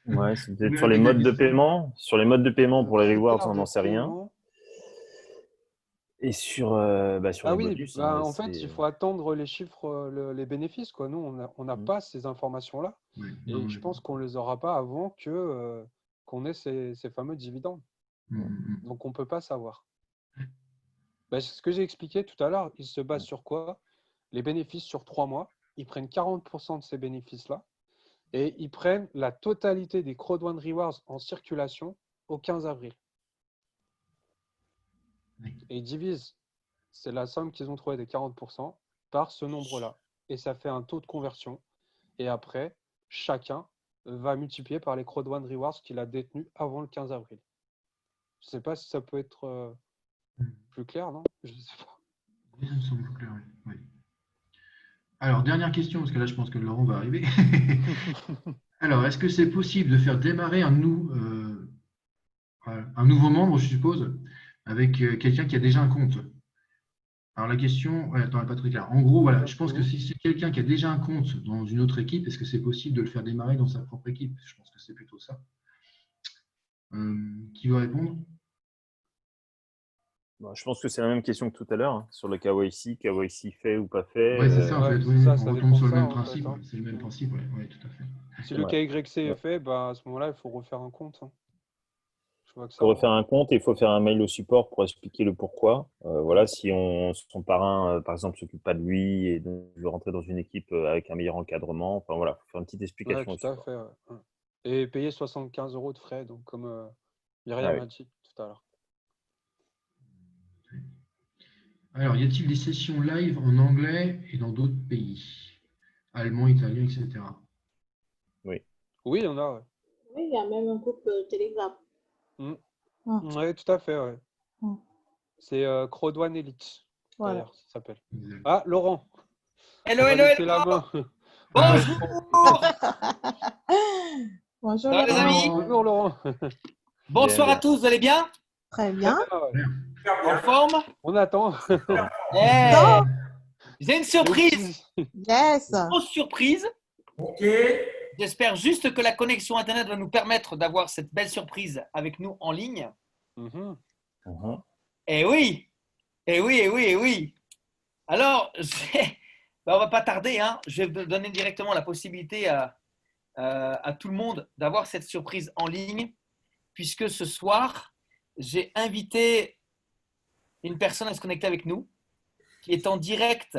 Ouais, c'est peut-être Oui, sur les avec la modes de question. paiement. Sur les modes de paiement pour les rewards, Critères on de n'en sait rien. paiement. Et sur Ah les oui, bonus, en fait, il faut attendre les chiffres, les bénéfices, quoi. Nous, on n'a pas ces informations-là. Oui, Et non, je pense qu'on ne les aura pas avant qu'on ait ces fameux dividendes. Donc, on ne peut pas savoir. C'est ce que j'ai expliqué tout à l'heure. Ils se basent sur quoi? Les bénéfices sur 3 mois. Ils prennent 40% de ces bénéfices-là. Et ils prennent la totalité des CrowdOne Rewards en circulation au 15 avril. Oui. Et ils divisent, c'est la somme qu'ils ont trouvée des 40%, par ce nombre-là. Et ça fait un taux de conversion. Et après, chacun va multiplier par les CrowdOne Rewards qu'il a détenus avant le 15 avril. Je ne sais pas si ça peut être plus clair, non? Je ne sais pas. Oui, ça me semble plus clair, oui. Alors, dernière question, parce que là, je pense que Laurent va arriver. Alors, est-ce que c'est possible de faire démarrer un nouveau membre, je suppose, avec quelqu'un qui a déjà un compte? Alors, la question, ouais, attends, elle n'est pas très claire. En gros, voilà, je pense que si c'est quelqu'un qui a déjà un compte dans une autre équipe, est-ce que c'est possible de le faire démarrer dans sa propre équipe? Je pense que c'est plutôt ça. Qui veut répondre? je pense que c'est la même question que tout à l'heure, hein, sur le KYC fait ou pas fait. Oui, c'est ça, en Ouais, fait. c'est Oui, ça, on ça retombe dépend sur de le ça, même en principe. fait, hein. C'est le même principe, oui, tout à fait. Si le Ouais. KYC est fait, à ce moment-là, il faut refaire un compte. Hein. Je vois que Il faut ça. refaire un compte et il faut faire un mail au support pour expliquer le pourquoi. Voilà, si son parrain, par exemple, s'occupe pas de lui et donc veut rentrer dans une équipe avec un meilleur encadrement, enfin voilà, faut faire une petite Ouais, explication au tout à support. fait. Ouais. Et payer 75 € de frais, donc comme Ah Myriam oui. a dit. tout à l'heure. Alors, y a-t-il des sessions live en anglais et dans d'autres pays? Allemand, italien, etc. Oui, il y en a, ouais. Oui, il y a même un groupe Telegram. Mm. Ah. Oui, tout à fait, ouais. Mm. C'est Crowd1 Elite, Voilà. d'ailleurs, ça s'appelle. Exact. Ah, Laurent, Hello, on va hello, laisser hello. la main. Bonjour. Bonjour, Ça va, les Laurent. amis? Bonjour, Laurent. Bonsoir Bien, à tous, vous allez bien? Très Très bien. bien, ouais. Super En bien. forme? On attend. Eh, Non. j'ai une Les surprise, petits- Yes. grosse surprise. OK. J'espère juste que la connexion Internet va nous permettre d'avoir cette belle surprise avec nous en ligne. Mhm. Mhm. Eh oui, eh oui, eh oui, eh oui. Alors, on va pas tarder, hein. Je vais donner directement la possibilité à tout le monde d'avoir cette surprise en ligne, puisque ce soir, j'ai invité une personne à se connecter avec nous, qui est en direct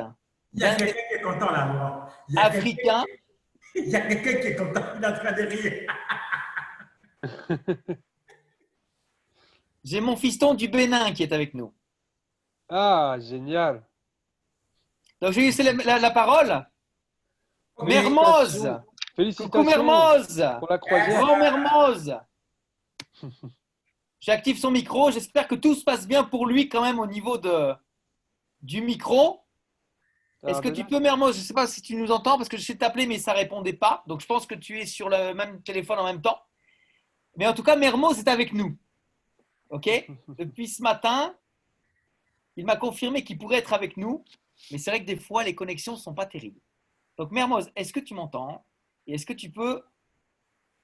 Il y a d'un quelqu'un qui est content là, Laurent. Il y a quelqu'un Africain. il y a quelqu'un qui est content. Il est en train de rire. J'ai mon fiston du Bénin qui est avec nous. Ah, génial. Donc, je vais laisser la parole. OK. Mermoz. Coucou Félicitations Mermoz. pour la croisière. Grand Mermoz. J'active son micro. J'espère que tout se passe bien pour lui quand même au niveau du micro. Est-ce que tu peux, Mermoz, je ne sais pas si tu nous entends parce que je sais t'appeler mais ça ne répondait pas. Donc je pense que tu es sur le même téléphone en même temps. Mais en tout cas, Mermoz est avec nous. OK? Depuis ce matin, il m'a confirmé qu'il pourrait être avec nous. Mais c'est vrai que des fois, les connexions ne sont pas terribles. Donc Mermoz, est-ce que tu m'entends? Et est-ce que tu peux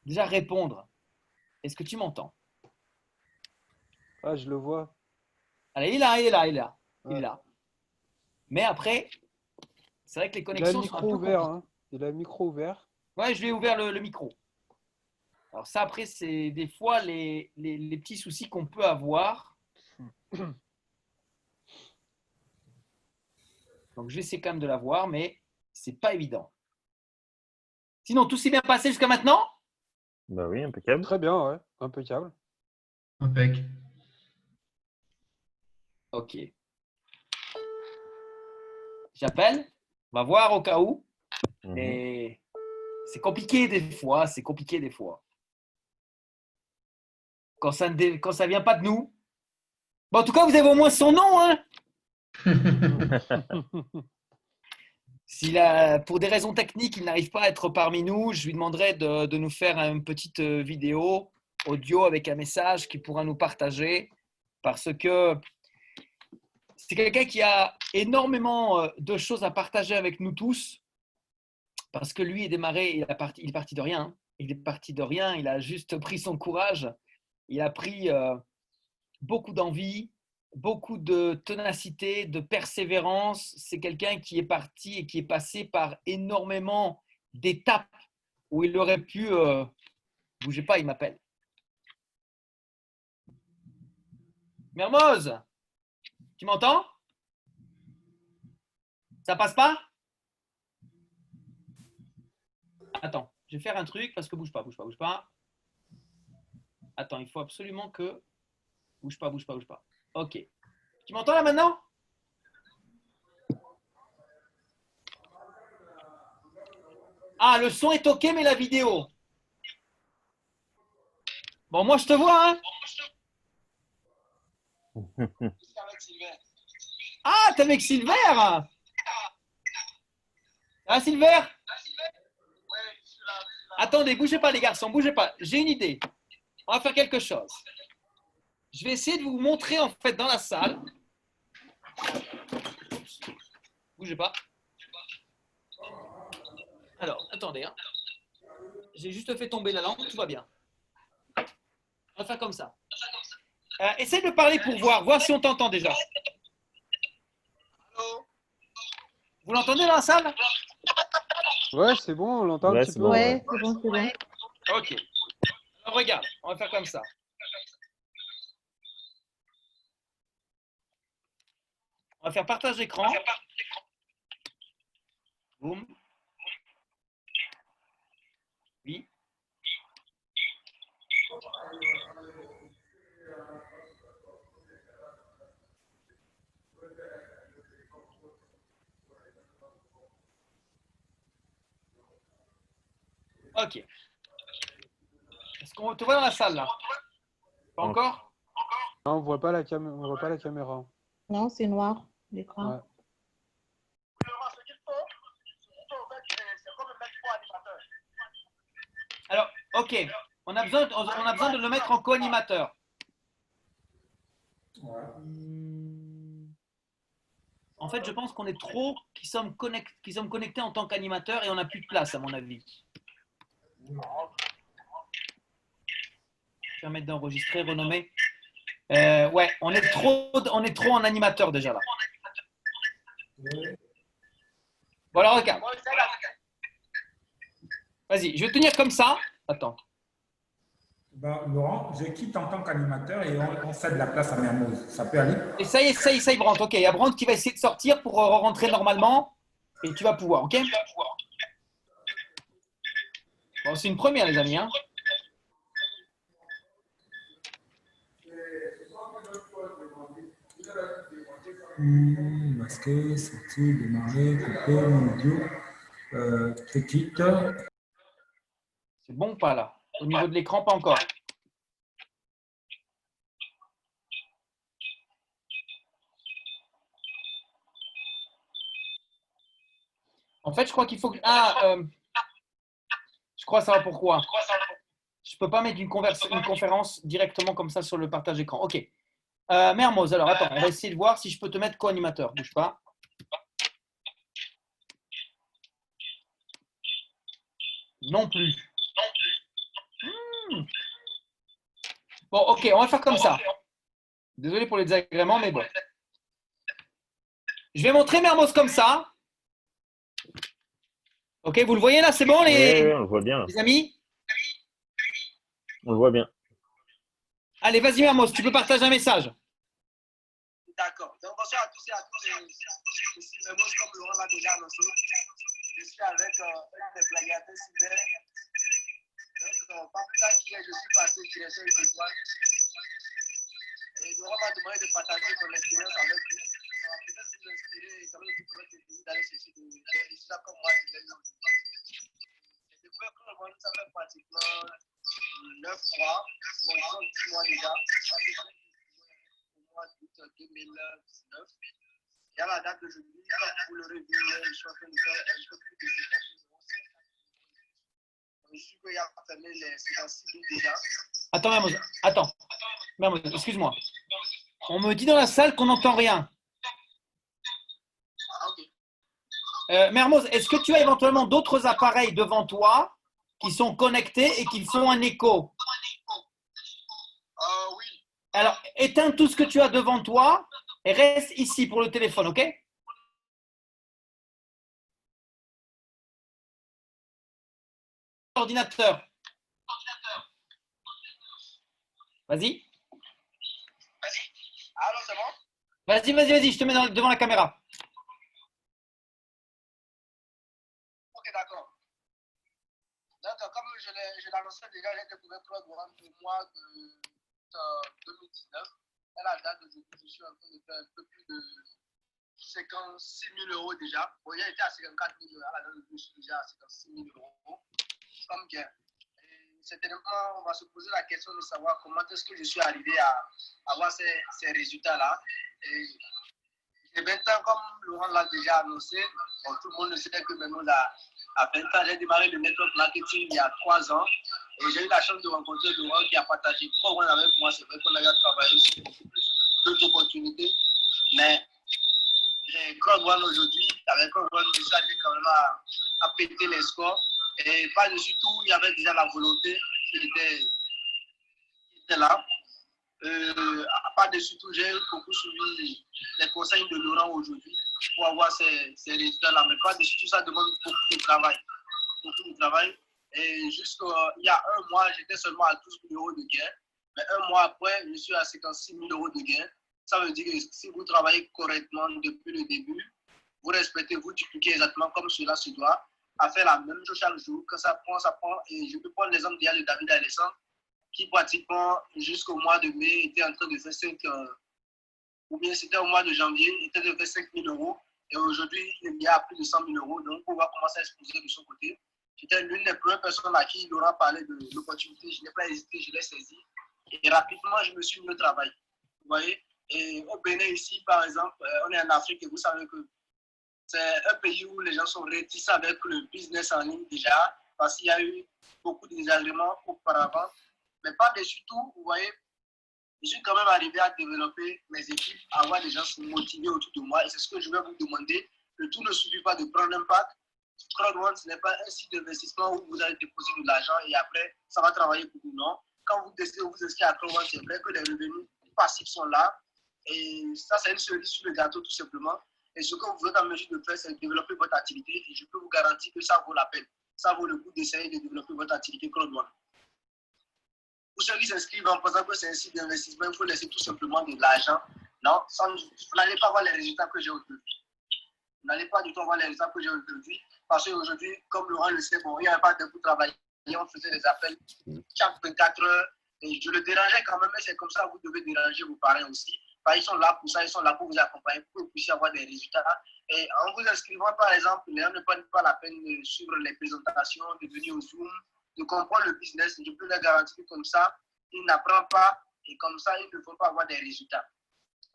déjà répondre? Est-ce que tu m'entends? Ah, je le vois. Allez, il est là, il est là, il est là. Il est Ouais. là. Mais après, c'est vrai que les Il a le connexions sont un micro peu ouvert. compliquées. Hein. Il a le micro ouvert. Ouais, je lui ai ouvert le micro. Alors ça, après, c'est des fois les petits soucis qu'on peut avoir. Donc, j'essaie quand même de l'avoir, mais c'est pas évident. Sinon, tout s'est bien passé jusqu'à maintenant? Bah oui, impeccable. Très bien, ouais. Impeccable. Impec. Ok. J'appelle. On va voir au cas où. Mhm. Mais c'est compliqué des fois. C'est compliqué des fois. Quand ça ne vient pas de nous. Bon, en tout cas, vous avez au moins son nom, hein? Pour des raisons techniques, il n'arrive pas à être parmi nous, je lui demanderai de nous faire une petite vidéo audio avec un message qu'il pourra nous partager parce que c'est quelqu'un qui a énormément de choses à partager avec nous tous parce que lui est démarré, il est parti de rien. Il est parti de rien, il a juste pris son courage, il a pris beaucoup d'envie, beaucoup de ténacité, de persévérance. C'est quelqu'un qui est parti et qui est passé par énormément d'étapes où il aurait pu… bougez pas, il m'appelle. Mermoz, tu m'entends? Ça passe pas? Attends, je vais faire un truc parce que bouge pas, bouge pas, bouge pas. Attends, il faut absolument que… Bouge pas, bouge pas, bouge pas. Ok. Tu m'entends là maintenant? Ah, le son est ok, mais la vidéo. Bon, moi je te vois, hein? Ah, t'es avec Silver? Ah, Silver? Attendez, bougez pas les garçons, bougez pas. J'ai une idée. On va faire quelque chose. Je vais essayer de vous montrer en fait dans la salle. Bougez pas. Alors, attendez. Hein. J'ai juste fait tomber la lampe, tout va bien. On va faire comme ça. Essaye de parler pour voir si on t'entend déjà. Vous l'entendez dans la salle? Ouais, c'est bon, on l'entend un Ouais, petit c'est peu. bon, Ouais, c'est bon, c'est bon. Ok. Alors, regarde, on va faire comme ça. On va faire partage d'écran. Boum. Oui. Ok. Est-ce qu'on te voit dans la salle là? Pas encore? Non, on voit pas la caméra. Non, c'est noir, l'écran. Ouais. Alors, ok. On a besoin de le mettre en co-animateur. Ouais. En fait, je pense qu'on est trop qui sommes connectés en tant qu'animateur et on n'a plus de place, à mon avis. Permettre d'enregistrer, renommer. Ouais, on est trop en animateur déjà là. Bon, alors regarde. Vas-y, je vais tenir comme ça. Attends. Ben, Laurent, je quitte en tant qu'animateur et on cède la place à Mermoz. Ça peut aller? Et ça y est, Brandt. Ok, il y a Brandt qui va essayer de sortir pour rentrer normalement. Et tu vas pouvoir, ok? Bon, c'est une première, les amis. Hein. Masquer, sortir, démarrer, couper, mon audio. Petite. C'est bon ou pas là? Au niveau de l'écran, pas encore. En fait, je crois qu'il faut que… je crois savoir pourquoi. Je ne peux pas mettre une conférence directement comme ça sur le partage écran. Ok. Mermoz, alors attends, on va essayer de voir si je peux te mettre co-animateur. Bouge pas. Non plus. Bon, ok, on va faire comme ça. Désolé pour les désagréments, mais bon. Je vais montrer Mermoz comme ça. Ok, vous le voyez là, c'est bon Oui, on le voit bien. les amis? On le voit bien. Allez, vas-y Mermoz, tu peux partager un message. D'accord. Donc, bonsoir à tous et à toutes. Ici, Mermoz, comme Laurent l'a déjà annoncé. Je suis avec un des plagiateurs cyber. Donc, pas plus tard qu'hier, je suis passé direction une étoile. Et Laurent m'a demandé de partager mon expérience avec vous. Ça va peut-être vous inspirer et ça va vous permettre d'aller chercher des résultats comme moi, je l'ai eu aujourd'hui. J'ai découvert que le monde, ça fait pratiquement 9 mois, bon, disons 10 mois déjà. Ça fait au mois d'août 2019. Et à la date d'aujourd'hui, comme vous l'aurez vu, je suis en train de faire un peu plus de 50 000 euros. Je suis qu'il y a fermé les 56 000 déjà. Attends, Mermoz, excuse-moi. On me dit dans la salle qu'on n'entend rien. Ah, ok. Mermoz, est-ce que tu as éventuellement d'autres appareils devant toi qui sont connectés et qui font un écho? Oui. Alors, éteins tout ce que tu as devant toi et reste ici pour le téléphone, ok? Ordinateur. Vas-y. Allô, c'est bon? Vas-y, je te mets devant la caméra. Ok, d'accord. Donc, comme je l'annonçais déjà, j'ai découvert Claude Warren au mois de 2019. À la date d'aujourd'hui, je suis en train de faire un peu plus de 56 000 euros déjà. Bon, il était à 54 000 euros. À la date d'aujourd'hui, je suis déjà à 56 000 euros. Comme bien. Certainement, on va se poser la question de savoir comment est-ce que je suis arrivé à avoir ces résultats-là. J'ai 20 ans, comme Laurent l'a déjà annoncé. Bon, tout le monde ne sait que maintenant, à 20 ans, j'ai démarré le network marketing il y a 3 ans. Et j'ai eu la chance de rencontrer Laurent qui a partagé beaucoup avec moi. C'est vrai qu'on a travaillé sur beaucoup plus d'autres opportunités. Mais Claude One aujourd'hui, avec Claude One, je suis arrivé quand même à péter les scores. Et par-dessus tout, il y avait déjà la volonté qui était là. Par-dessus tout, j'ai beaucoup suivi les conseils de Laurent aujourd'hui pour avoir ces résultats-là. Mais par-dessus tout, ça demande beaucoup de travail. Beaucoup de travail. Et jusqu'il y a un mois, j'étais seulement à 12 000 euros de gain. Mais un mois après, je suis à 56 000 euros de gain. Ça veut dire que si vous travaillez correctement depuis le début, vous respectez, vous dupliquez exactement comme cela se doit, à faire la même chose chaque jour, que ça prend. Et je peux prendre l'exemple de David Alessandre, qui pratiquement jusqu'au mois de mai était en train de faire 5, ou bien c'était au mois de janvier, il était de faire 5 000 euros. Et aujourd'hui, il y a plus de 100 000 euros. Donc, on va commencer à exposer de son côté. Je J'étais l'une des premières personnes à qui Laurent parlait de l'opportunité. Je n'ai pas hésité, je l'ai saisi. Et rapidement, je me suis mis au travail. Vous voyez? Et au Bénin, ici, par exemple, on est en Afrique et vous savez que c'est un pays où les gens sont réticents avec le business en ligne déjà, parce qu'il y a eu beaucoup de désagréments auparavant. Mais par-dessus tout, vous voyez, je suis quand même arrivé à développer mes équipes, à avoir des gens motivés autour de moi. Et c'est ce que je vais vous demander. Le tout ne suffit pas de prendre un pack. Crowd1, ce n'est pas un site d'investissement où vous allez déposer de l'argent et après, ça va travailler pour vous. Non. Quand vous décidez de vous inscrire à Crowd1, c'est vrai que les revenus passifs sont là. Et ça, c'est une cerise sur le gâteau, tout simplement. Et ce que vous êtes en mesure de faire, c'est de développer votre activité. Et je peux vous garantir que ça vaut la peine. Ça vaut le coup d'essayer de développer votre activité Crowd1. Pour ceux qui s'inscrivent en pensant que c'est un site d'investissement, il faut laisser tout simplement de l'argent. Non, vous n'allez pas voir les résultats que j'ai aujourd'hui. Vous n'allez pas du tout voir les résultats que j'ai aujourd'hui. Parce qu'aujourd'hui, comme Laurent le sait, bon, il n'y avait pas de pour travailler. On faisait des appels chaque 24 heures. Et je le dérangeais quand même, mais c'est comme ça que vous devez déranger vos parents aussi. Ils sont là pour ça, ils sont là pour vous accompagner, pour que vous puissiez avoir des résultats. Et en vous inscrivant, par exemple, les gens ne prennent pas la peine de suivre les présentations, de venir au Zoom, de comprendre le business. Je peux leur garantir que comme ça, ils n'apprennent pas et comme ça, ils ne vont pas avoir des résultats.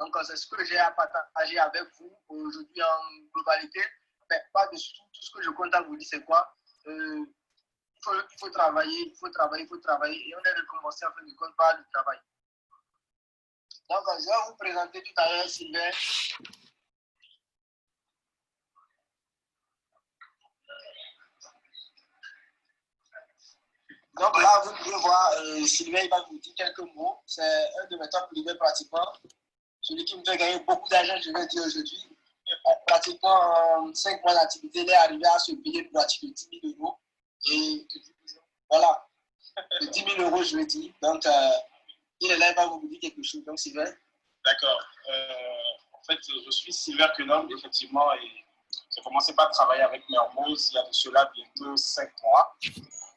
Donc, c'est ce que j'ai à partager avec vous aujourd'hui en globalité. Mais par-dessus tout ce que je compte à vous dire, c'est quoi? Il faut travailler, il faut travailler, il faut travailler. Et on est récompensé en fin de compte par le travail. Donc, je vais vous présenter tout à l'heure Sylvain. Donc là, vous pouvez voir, Sylvain, il va vous dire quelques mots. C'est un de mes top privés pratiquement. Celui qui me fait gagner beaucoup d'argent, je vais dire aujourd'hui. Pratiquement en 5 mois d'activité, il est arrivé à se payer une voiture de 10 000 euros. Et voilà, de 10 000 euros, je veux dire. Donc, il est là, il va vous dire quelque chose. Donc, Sylvain. D'accord. En fait, je suis Sylvain Quenom, effectivement, et j'ai commencé par travailler avec Mermoz il y a de cela bientôt 5 mois.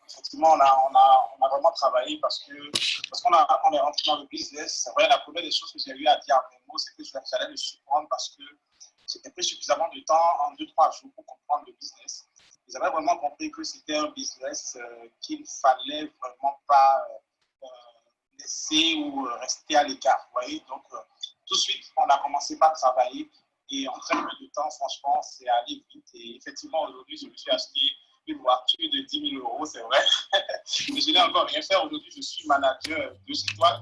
Effectivement, on a vraiment travaillé parce qu'on est rentré dans le business. C'est vrai, la première des choses que j'ai eu à dire à Mermoz, c'est que j'allais le surprendre parce que c'était pris suffisamment de temps, en 2-3 jours, pour comprendre le business. J'avais vraiment compris que c'était un business qu'il ne fallait vraiment pas laisser ou rester à l'écart. Vous voyez, donc tout de suite, on a commencé par travailler et en très peu de temps, franchement, c'est allé vite. Et effectivement, aujourd'hui, je me suis acheté une voiture de 10 000 euros, c'est vrai. Mais je n'ai encore rien fait. Aujourd'hui, je suis manager de chez toi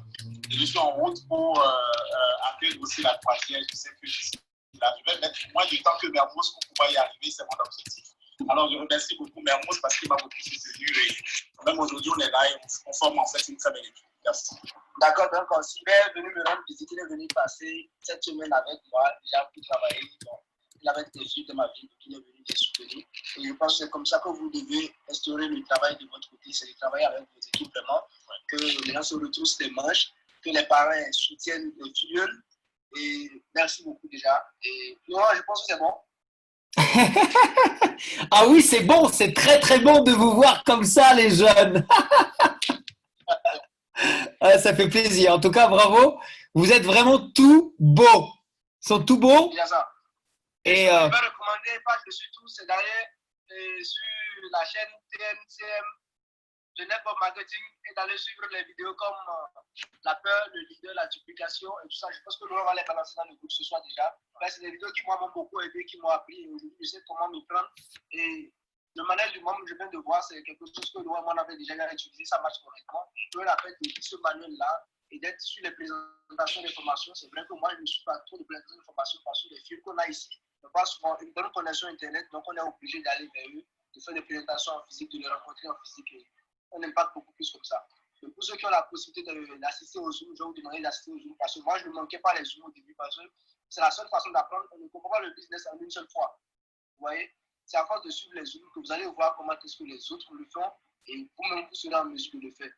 et je suis en route pour atteindre aussi la croisière. Je sais que je vais mettre moins de temps que Mermoz pour pouvoir y arriver, c'est mon objectif. Alors, je remercie beaucoup Mermoz parce qu'il m'a beaucoup soutenu et même aujourd'hui, on est là et on forme en fait une très belle équipe. Merci. D'accord, donc Sylvain est venu me rendre visite, il est venu passer cette semaine avec moi, déjà pour travailler. Donc, il avait été sûr de ma vie, donc il est venu les soutenir. Et je pense que c'est comme ça que vous devez instaurer le travail de votre côté, c'est de travailler avec vos équipes vraiment, que les gens se retroussent les manches, que les parents soutiennent les filles. Et merci beaucoup déjà. Et moi, je pense que c'est bon. Ah oui, c'est bon, c'est très très bon de vous voir comme ça, les jeunes. Ça fait plaisir. En tout cas, bravo. Vous êtes vraiment tout beaux. Ils sont tout beaux. Bien ça. Et je vais recommander par-dessus tout, c'est d'aller sur la chaîne TNCM de Network Marketing et d'aller suivre les vidéos comme la peur, le leader, la duplication et tout ça. Je pense que Laurent va les balancer dans le groupe ce soir déjà. C'est des vidéos qui m'ont beaucoup aidé, qui m'ont appris. Et aujourd'hui, je sais comment m'y prendre. Et le manuel du membre, je viens de voir, c'est quelque chose que Laurent m'en avait déjà utilisé, ça marche correctement. Je peux la faire de ce manuel-là et d'être sur les présentations des formations. C'est vrai que moi, je ne suis pas trop de présentations de formations parce que les films qu'on a ici n'ont pas souvent une bonne connexion Internet, donc on est obligé d'aller vers eux, de faire des présentations en physique, de les rencontrer en physique. Et on impacte beaucoup plus comme ça. Et pour ceux qui ont la possibilité d'assister au Zoom, je vais vous demander d'assister au Zoom parce que moi, je ne manquais pas les Zooms au début parce que c'est la seule façon d'apprendre. On ne comprend pas le business en une seule fois. Vous voyez, c'est à force de suivre les Zooms que vous allez voir comment est-ce que les autres le font et vous-même, vous serez en mesure de le faire.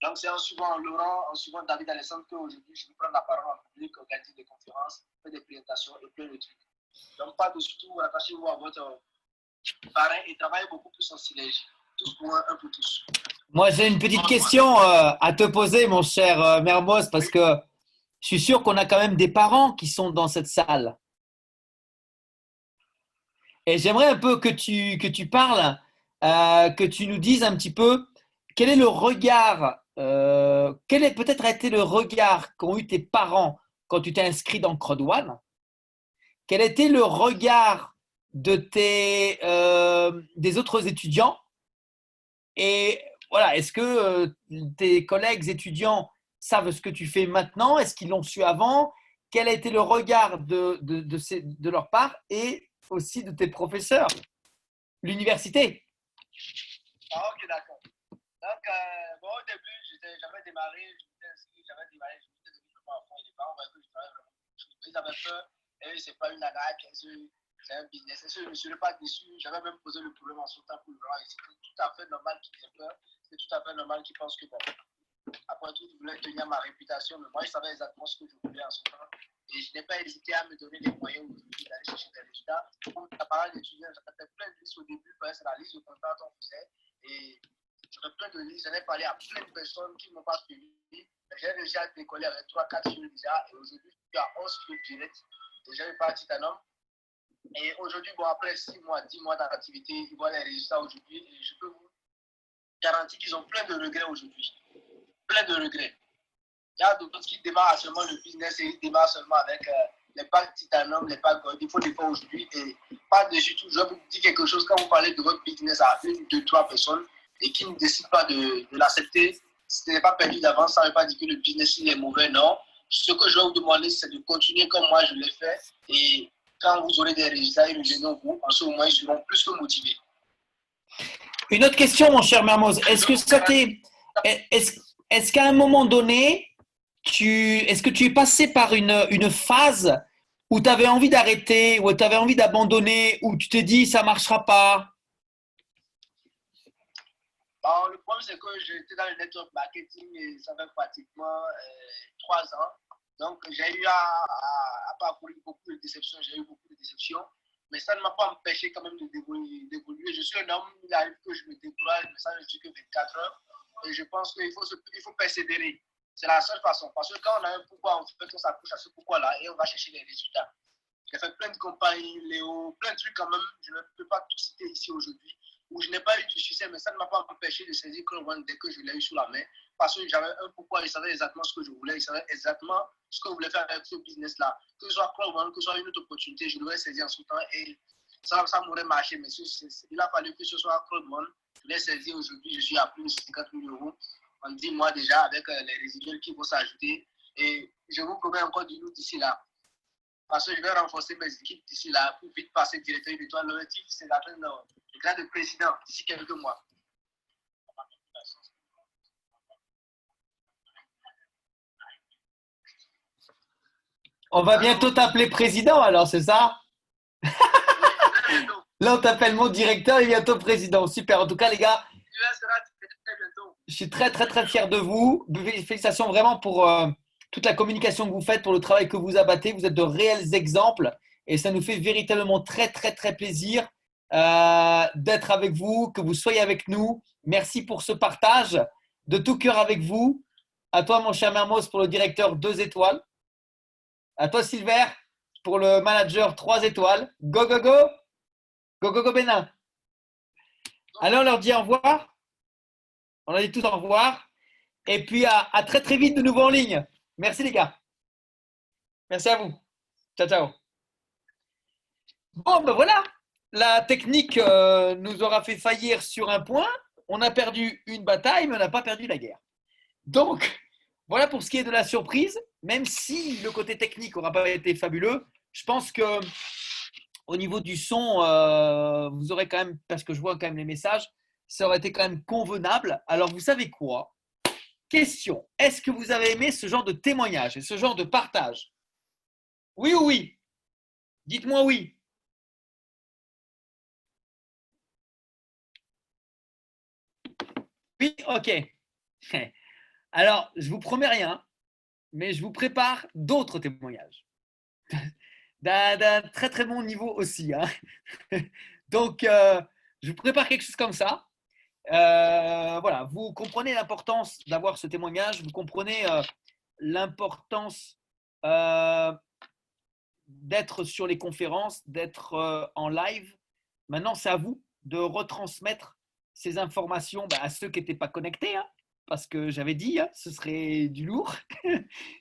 Donc, c'est en suivant Laurent, en suivant David Alessandre qu'aujourd'hui, je vais prendre la parole en public, organiser des conférences, faire des présentations et plein de trucs. Donc, pas de tout, attachez-vous à votre parrain et travaillez beaucoup plus en synergie. Tous pour un pour tous. moi, j'ai une petite question à te poser, mon cher Mermoz, parce que je suis sûr qu'on a quand même des parents qui sont dans cette salle. Et j'aimerais un peu que tu parles que tu nous dises un petit peu quel est le regard, quel est peut-être été le regard qu'ont eu tes parents quand tu t'es inscrit dans Crowd One. Quel était le regard de des autres étudiants? Et voilà, est-ce que tes collègues étudiants savent ce que tu fais maintenant? Est-ce qu'ils l'ont su avant? Quel a été le regard de leur part et aussi de tes professeurs, l'université? Ah, ok, d'accord. Donc, bon, au début, j'avais démarré, j'avais démarré, je m'étais donné vraiment à fond. Et les parents voyaient que je travaillais vraiment. Ils avaient peur, et c'est pas une arnaque, c'est un business. Et je ne serais pas déçu, j'avais même posé le problème en son temps pour le voir. Et c'était tout à fait normal qu'ils aient peur, c'est tout à fait normal qu'ils pensent que bon. Après tout, je voulais tenir ma réputation, mais moi, je savais exactement ce que je voulais en ce temps. Et je n'ai pas hésité à me donner les moyens aujourd'hui d'aller chercher des résultats. Comme camarade d'étudiants, j'avais fait plein de listes au début, c'est la liste de contacts qu'on faisait. Et j'avais plein de listes, j'en ai parlé à plein de personnes qui ne m'ont pas suivi. J'ai déjà décollé avec 3-4 filles déjà. Et aujourd'hui, je suis à 11 filles directes. Déjà, je parti d'un homme. Et aujourd'hui, bon, après 6 mois, 10 mois d'activité, ils voient les résultats aujourd'hui. Et je peux vous garantir qu'ils ont plein de regrets aujourd'hui. Plein de regrets. Il y a d'autres qui démarrent seulement le business et ils démarrent seulement avec les packs Titanium, les packs Gold. Il faut les faire aujourd'hui. Et par-dessus tout, je vais vous dire quelque chose. Quand vous parlez de votre business à 1, 2, 3 personnes et qui ne décident pas de l'accepter, ce n'est pas perdu d'avance. Ça ne veut pas dire que le business il est mauvais, non. Ce que je vais vous demander, c'est de continuer comme moi je l'ai fait. Et quand vous aurez des résultats, ils reviendront vous. En ce moment, ils seront plus que motivés. Une autre question, mon cher Mermoz. Est-ce qu'à un moment donné, est-ce que tu es passé par une phase où tu avais envie d'arrêter, où tu avais envie d'abandonner, où tu t'es dit ça ne marchera pas? Bon, le problème, c'est que j'étais dans le network marketing et ça fait pratiquement 3 ans. Donc, j'ai eu à parcourir beaucoup de déceptions. J'ai eu beaucoup de déceptions. Mais ça ne m'a pas empêché quand même d'évoluer. Je suis un homme, il arrive que je me décourage, mais ça ne dure que 24 heures. Et je pense qu'il faut persévérer. C'est la seule façon. Parce que quand on a un pourquoi, on s'accroche à ce pourquoi-là et on va chercher les résultats. J'ai fait plein de campagnes, Léo, plein de trucs quand même. Je ne peux pas tout citer ici aujourd'hui. Où je n'ai pas eu du succès, mais ça ne m'a pas empêché de saisir Crowd One dès que je l'ai eu sous la main. Parce que j'avais un pourquoi, je savais exactement ce que je voulais, je savais exactement ce que je voulais faire avec ce business-là. Que ce soit Crowd One, que ce soit une autre opportunité, je devais saisir en ce temps et ça m'aurait marché. Mais il a fallu que ce soit Crowd One. Je l'ai saisi aujourd'hui, je suis à plus de 50 000 € en 10 mois déjà avec les résiduels qui vont s'ajouter. Et je vous promets encore du lourd d'ici là. Parce que je vais renforcer mes équipes d'ici là pour vite passer directeur d'étoile. L'objectif, c'est d'atteindre le grade de président d'ici quelques mois. On va bientôt t'appeler président alors, c'est ça? Là, on t'appelle mon directeur et bientôt président. Super. En tout cas, les gars, je suis très, très, très fier de vous. Félicitations vraiment pour toute la communication que vous faites, pour le travail que vous abattez. Vous êtes de réels exemples et ça nous fait véritablement très, très, très plaisir d'être avec vous, que vous soyez avec nous. Merci pour ce partage de tout cœur avec vous. À toi, mon cher Mermoz, pour le directeur 2 étoiles. À toi, Silver, pour le manager 3 étoiles. Go, go, go! Go, go, go, Bénin! Allez, on leur dit au revoir. On leur dit tous au revoir. Et puis, à très, très vite de nouveau en ligne. Merci, les gars. Merci à vous. Ciao, ciao. Bon, ben voilà. La technique nous aura fait faillir sur un point. On a perdu une bataille, mais on n'a pas perdu la guerre. Donc, voilà pour ce qui est de la surprise. Même si le côté technique n'aura pas été fabuleux, je pense que au niveau du son, vous aurez quand même, parce que je vois quand même les messages, ça aurait été quand même convenable. Alors, vous savez quoi? Question, est-ce que vous avez aimé ce genre de témoignage et ce genre de partage? Oui ou oui? Dites-moi oui. Oui, ok. Alors, je ne vous promets rien, mais je vous prépare d'autres témoignages. D'un très très bon niveau aussi. Hein. Donc, je vous prépare quelque chose comme ça. Voilà, vous comprenez l'importance d'avoir ce témoignage, vous comprenez l'importance d'être sur les conférences, d'être en live. Maintenant, c'est à vous de retransmettre ces informations à ceux qui n'étaient pas connectés, hein, parce que j'avais dit, hein, ce serait du lourd.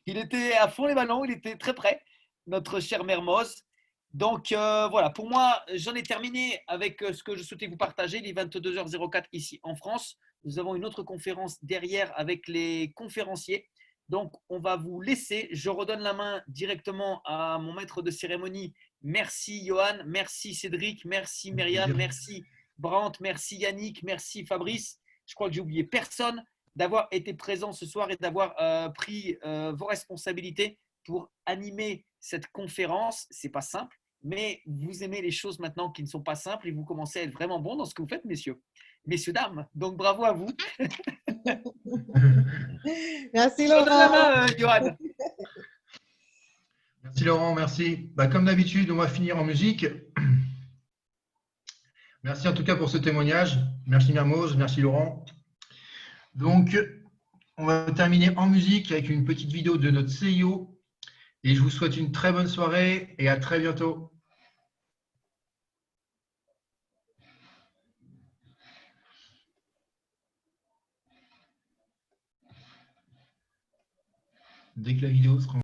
Il était à fond les ballons, il était très près, notre cher Mermoz. Donc voilà, pour moi, j'en ai terminé avec ce que je souhaitais vous partager, les 22h04 ici en France. Nous avons une autre conférence derrière avec les conférenciers. Donc, on va vous laisser. Je redonne la main directement à mon maître de cérémonie. Merci Johan, merci Cédric, merci Myriam, merci Brandt, merci Yannick, merci Fabrice. Je crois que j'ai oublié personne d'avoir été présent ce soir et d'avoir pris vos responsabilités pour animer cette conférence. C'est pas simple, mais vous aimez les choses maintenant qui ne sont pas simples et vous commencez à être vraiment bon dans ce que vous faites, messieurs, dames. Donc bravo à vous. Merci Je redonne la Laurent. main, Johan. Merci Laurent, merci. Comme d'habitude, on va finir en musique. Merci en tout cas pour ce témoignage. Merci Mermoz, merci Laurent. Donc, on va terminer en musique avec une petite vidéo de notre CIO. Et je vous souhaite une très bonne soirée et à très bientôt. Dès que la vidéo sera